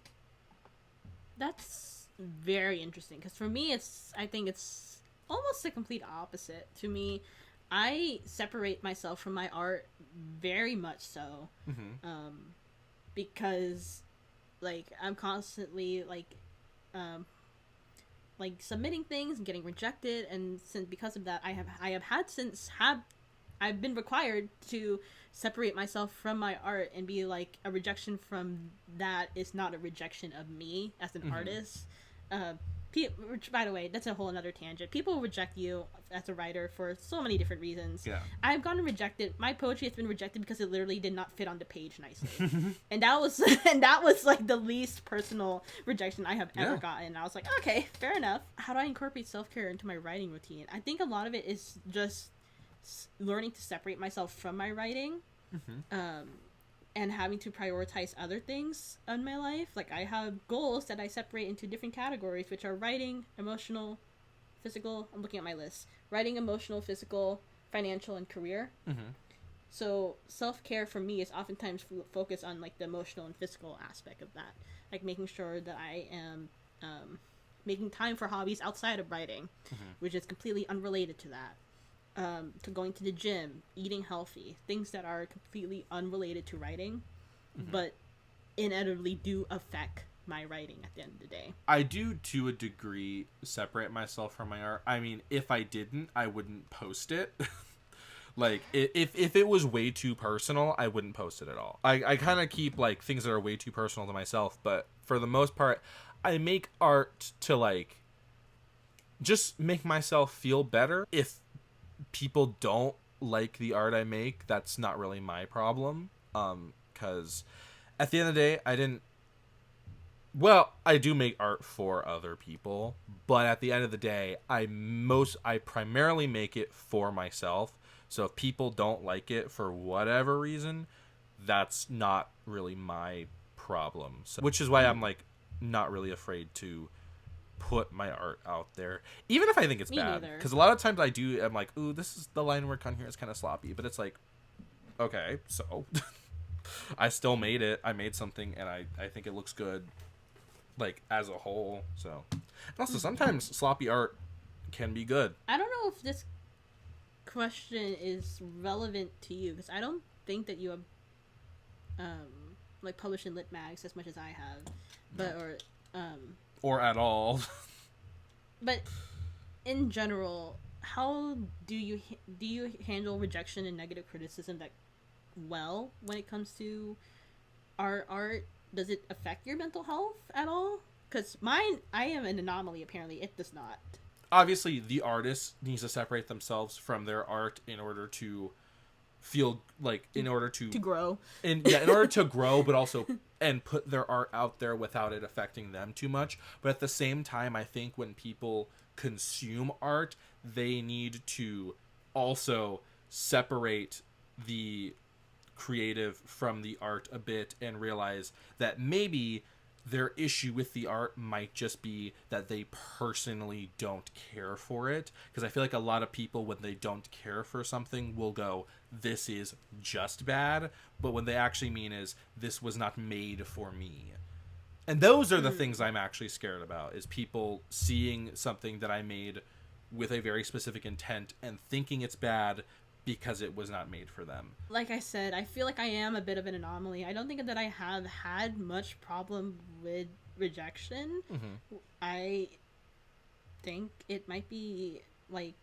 That's very interesting because for me, I think it's almost the complete opposite. To me, I separate myself from my art very much so, because like I'm constantly like submitting things and getting rejected, and because of that, I've been required to separate myself from my art and be like a rejection from that is not a rejection of me as an artist. Which, by the way, that's a whole another tangent. People reject you as a writer for so many different reasons. Yeah. I've gotten rejected. My poetry has been rejected because it literally did not fit on the page nicely. and that was like the least personal rejection I have ever gotten. I was like, okay, fair enough. How do I incorporate self-care into my writing routine? I think a lot of it is just learning to separate myself from my writing, Mm-hmm. and having to prioritize other things in my life. Like, I have goals that I separate into different categories, which are writing, emotional, physical. I'm looking at my list. Writing, emotional, physical, financial, and career. Mm-hmm. So self-care for me is oftentimes focused on like the emotional and physical aspect of that, like making sure that I am making time for hobbies outside of writing, Mm-hmm. which is completely unrelated to that, to going to the gym, eating healthy, things that are completely unrelated to writing, Mm-hmm. but inevitably do affect my writing at the end of the day. I do, to a degree, separate myself from my art. I mean, if I didn't, I wouldn't post it. Like, if it was way too personal, I wouldn't post it at all. I kind of keep, like, things that are way too personal to myself, but for the most part, I make art to, like, just make myself feel better. If people don't like the art I make, that's not really my problem. Because at the end of the day, I do make art for other people, but at the end of the day, I primarily make it for myself. So if people don't like it for whatever reason, that's not really my problem. So, which is why I'm like not really afraid to put my art out there, even if I think it's Me bad. neither. Because a lot of times I'm like, ooh, this is the line work on here is kind of sloppy, but it's like, okay, so I still made it. I made something, and I think it looks good, like as a whole. So, and also sometimes sloppy art can be good. I don't know if this question is relevant to you, because I don't think that you have like published in lit mags as much as I have, but Or at all. but in general, how do you handle rejection and negative criticism that well when it comes to our art? Does it affect your mental health at all? Because mine, I am an anomaly. Apparently, it does not. Obviously, the artist needs to separate themselves from their art in order to feel like, in order to grow. in order to grow, but also and put their art out there without it affecting them too much. But at the same time, I think when people consume art, they need to also separate the creative from the art a bit and realize that maybe their issue with the art might just be that they personally don't care for it. Because I feel like a lot of people, when they don't care for something, will go, this is just bad. But what they actually mean is, this was not made for me. And those are the things I'm actually scared about, is people seeing something that I made with a very specific intent and thinking it's bad because it was not made for them. Like I said, I feel like I am a bit of an anomaly. I don't think that I have had much problem with rejection. Mm-hmm. I think it might be like,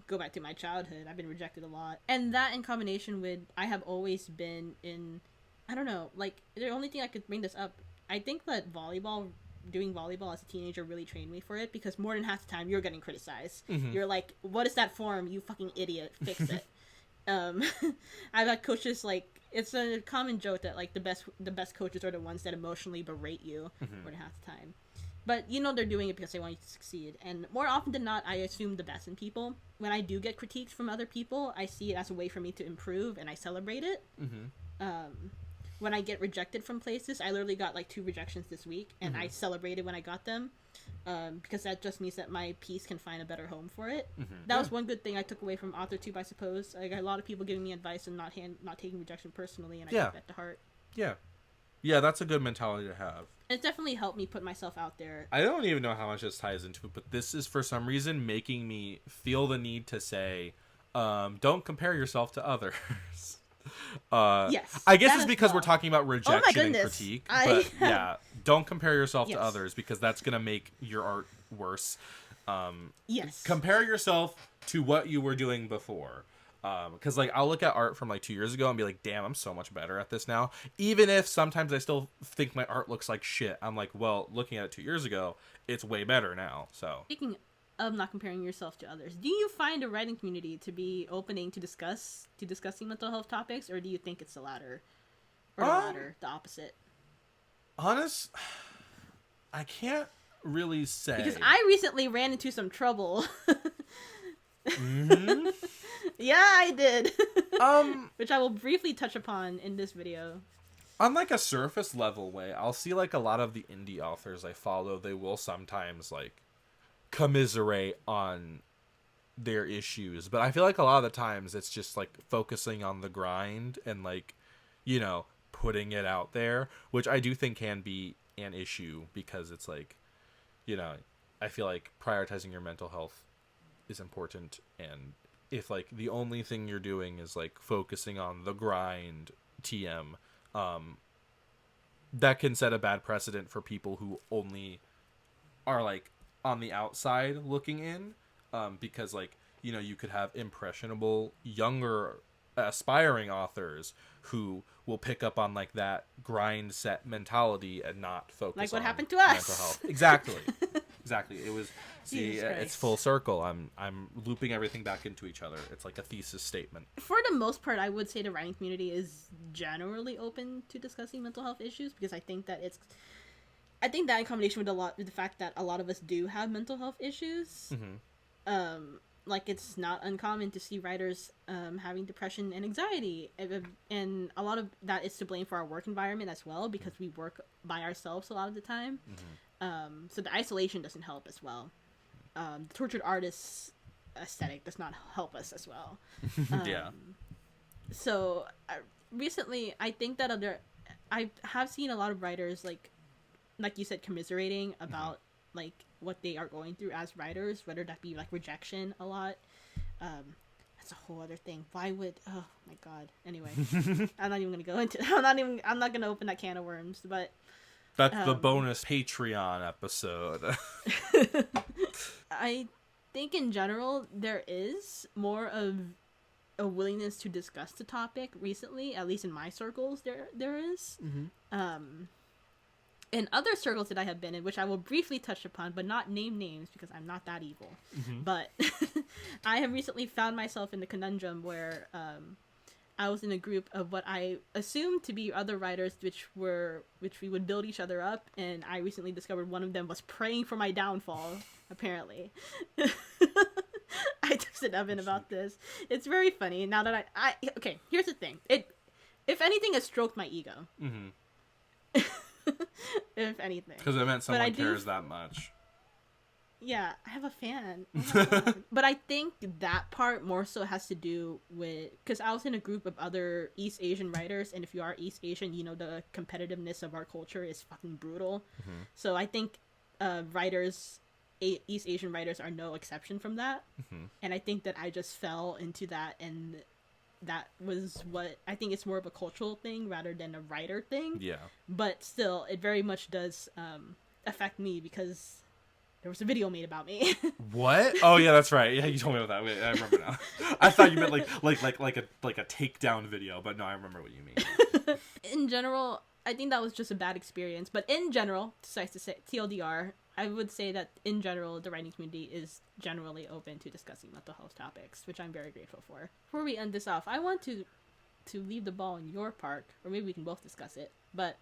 go back to my childhood. I've been rejected a lot, and that in combination with I have always been in, I don't know, like the only thing I could bring this up, I think that doing volleyball as a teenager really trained me for it, because more than half the time you're getting criticized. Mm-hmm. You're like, what is that form, you fucking idiot, fix it. I've had coaches, like, it's a common joke that like the best coaches are the ones that emotionally berate you more than half the time, but they're doing it because they want you to succeed. And more often than not, I assume the best in people. When I do get critiques from other people, I see it as a way for me to improve, and I celebrate it. When I get rejected from places, I literally got like 2 rejections this week, and I celebrated when I got them, because that just means that my piece can find a better home for it. That was one good thing I took away from AuthorTube, I suppose. I got a lot of people giving me advice and not taking rejection personally, and I took that to heart. Yeah, that's a good mentality to have. It's definitely helped me put myself out there. I don't even know how much this ties into it, but this is for some reason making me feel the need to say, don't compare yourself to others. Yes, I guess it's because we're talking about rejection and goodness. critique. But yeah, don't compare yourself to others, because that's gonna make your art worse. Yes. Compare yourself to what you were doing before. Because like I'll look at art from like 2 years ago and be like, damn, I'm so much better at this now. Even if sometimes I still think my art looks like shit, I'm like, well, looking at it 2 years ago, it's way better now. So speaking of not comparing yourself to others, do you find a writing community to be opening to discussing mental health topics, or do you think it's the latter, or the opposite? Honest, I can't really say, because I recently ran into some trouble. Yeah, I did. Um, Which I will briefly touch upon in this video. on like a surface level way, I'll see like a lot of the indie authors I follow, they will sometimes like commiserate on their issues, but I feel like a lot of the times it's just like focusing on the grind and like, you know, putting it out there, which I do think can be an issue because it's like, you know, I feel like prioritizing your mental health is important, and if like the only thing you're doing is like focusing on the grind um that can set a bad precedent for people who only are like on the outside looking in, because like, you know, you could have impressionable younger aspiring authors who will pick up on like that grind set mentality and not focus Like what on happened to mental us. health. Exactly. Exactly. It was, see, Jesus it's Christ. full circle. I'm looping everything back into each other. It's like a thesis statement. For the most part, I would say the writing community is generally open to discussing mental health issues because I think that in combination with the fact that a lot of us do have mental health issues, like it's not uncommon to see writers having depression and anxiety, and a lot of that is to blame for our work environment as well because we work by ourselves a lot of the time. So the isolation doesn't help as well. The tortured artist aesthetic does not help us as well. Yeah. So recently, I think that I have seen a lot of writers like you said, commiserating about like what they are going through as writers, whether that be like rejection a lot. That's a whole other thing. Why would? Oh my god. Anyway, I'm not even gonna go into. I'm not gonna open that can of worms. But That's the bonus Patreon episode. I think in general there is more of a willingness to discuss the topic recently. At least in my circles, there is. In other circles that I have been in, which I will briefly touch upon, but not name names because I'm not that evil. But I have recently found myself in the conundrum where I was in a group of what I assumed to be other writers, which we would build each other up, and I recently discovered one of them was praying for my downfall. Apparently, I texted Evan about this. It's very funny now that I okay. Here's the thing. If anything, it stroked my ego. If anything, Because it meant someone cares that much. Yeah, I have a fan. Oh my God. But I think that part more so has to do with because I was in a group of other East Asian writers, and if you are East Asian, you know the competitiveness of our culture is fucking brutal. So I think East Asian writers are no exception from that. And I think that I just fell into that, and that was what I think it's more of a cultural thing rather than a writer thing. Yeah. But still, it very much does affect me because there was a video made about me. What? Oh yeah, that's right. Yeah, you told me about that. Wait, I remember now. I thought you meant like a takedown video, but no, I remember what you mean. In general, I think that was just a bad experience. But in general, suffice to say, TLDR, I would say that in general, the writing community is generally open to discussing mental health topics, which I'm very grateful for. Before we end this off, I want to leave the ball in your park, or maybe we can both discuss it. But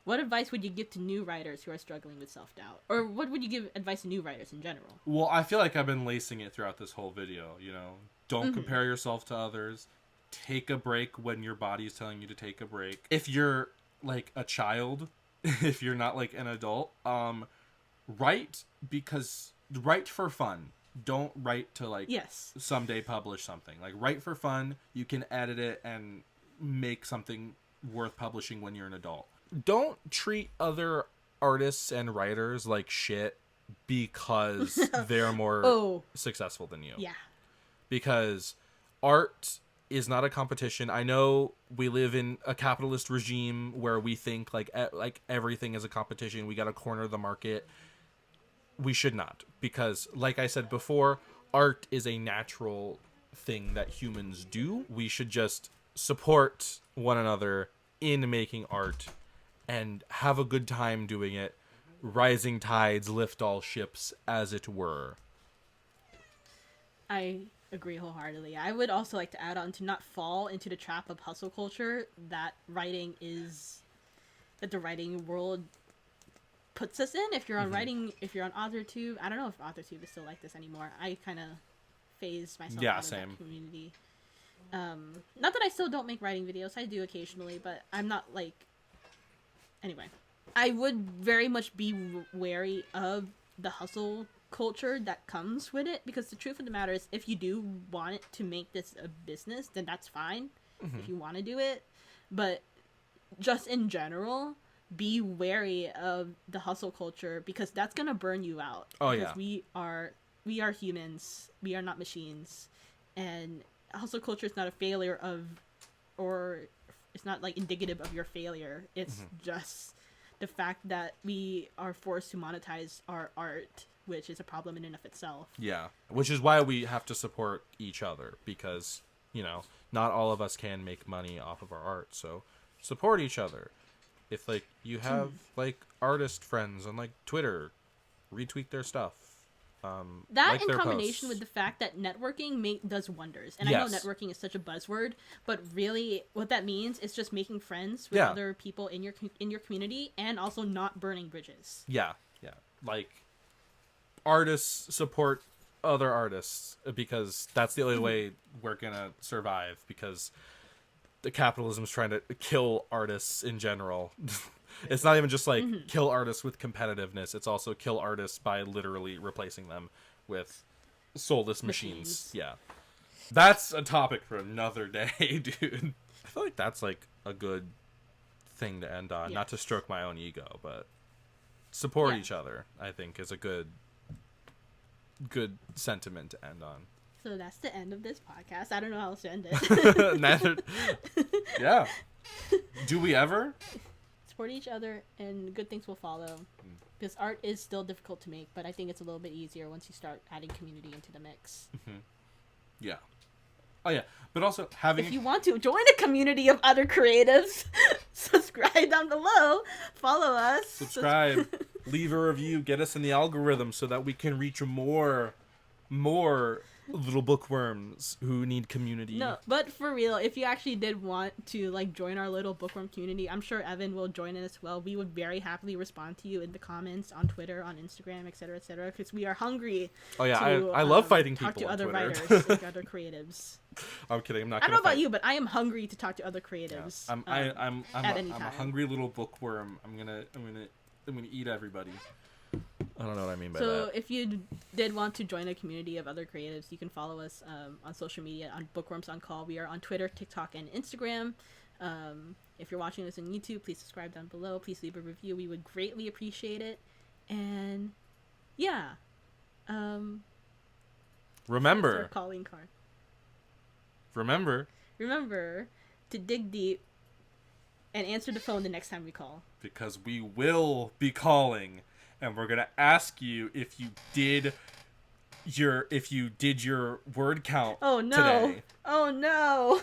what advice would you give to new writers who are struggling with self-doubt? Or what would you give advice to new writers in general? Well, I feel like I've been lacing it throughout this whole video, you know. Don't compare yourself to others. Take a break when your body is telling you to take a break. If you're like a child, if you're not like an adult, write for fun. Don't write to like someday publish something. Like write for fun. You can edit it and make something worth publishing when you're an adult. Don't treat other artists and writers like shit because they're more successful than you. Yeah. Because art is not a competition. I know we live in a capitalist regime where we think like everything is a competition. We got to corner the market. We should not, because like I said before, art is a natural thing that humans do. We should just support one another in making art and have a good time doing it. Rising tides lift all ships, as it were. I agree wholeheartedly. I would also like to add on to not fall into the trap of hustle culture that the writing world puts us in. If you're on writing, if you're on AuthorTube, I don't know if AuthorTube is still like this anymore. I kind of phased myself out of that community. Not that I still don't make writing videos. I do occasionally, but I'm not like. Anyway, I would very much be wary of the hustle culture that comes with it, because the truth of the matter is, if you do want it to make this a business, then that's fine. If you want to do it, but just in general, be wary of the hustle culture, because that's gonna burn you out. Oh, because yeah. we are humans. We are not machines, and hustle culture is not a failure of, or it's not like indicative of your failure. It's just the fact that we are forced to monetize our art, which is a problem in and of itself. Yeah, which is why we have to support each other, because, you know, not all of us can make money off of our art, so support each other. If, like, you have, like, artist friends on, like, Twitter, retweet their stuff. That like in their combination posts. with the fact that networking does wonders. And Yes. I know networking is such a buzzword, but really what that means is just making friends with Yeah. other people in your community, and also not burning bridges. Yeah, yeah. Like, artists support other artists, because that's the only way we're gonna survive, because the capitalism is trying to kill artists in general. It's not even just like kill artists with competitiveness, it's also kill artists by literally replacing them with soulless machines. Yeah. That's a topic for another day, dude. I feel like that's like a good thing to end on. Yes. Not to stroke my own ego, but support Yeah. each other, I think, is a good sentiment to end on. So that's the end of this podcast. I don't know how else to end it. Neither. Yeah. Do we ever? Support each other, and good things will follow. Because art is still difficult to make, but I think it's a little bit easier once you start adding community into the mix. Yeah. Oh yeah, but also having If you want to join a community of other creatives, subscribe down below, follow us, subscribe, leave a review, get us in the algorithm so that we can reach more little bookworms who need community. No, but for real, if you actually did want to like join our little bookworm community, I'm sure Evan will join in as well. We would very happily respond to you in the comments on Twitter, on Instagram, etc., because we are hungry. Oh yeah, to, I love fighting talk people to on other Twitter. writers, and other creatives. I'm kidding. I'm not. I don't know gonna about you, but I am hungry to talk to other creatives. I'm at any a time. hungry little bookworm. I'm gonna eat everybody. I don't know what I mean by So that. if you did want to join a community of other creatives, you can follow us on social media on Bookworms on Call. We are on Twitter, TikTok, and Instagram. If you're watching this on YouTube, please subscribe down below. Please leave a review. We would greatly appreciate it. And yeah, Remember that's our calling card. Remember to dig deep and answer the phone the next time we call. because we will be calling, and we're gonna ask you if you did your word count Oh no! today. Oh no!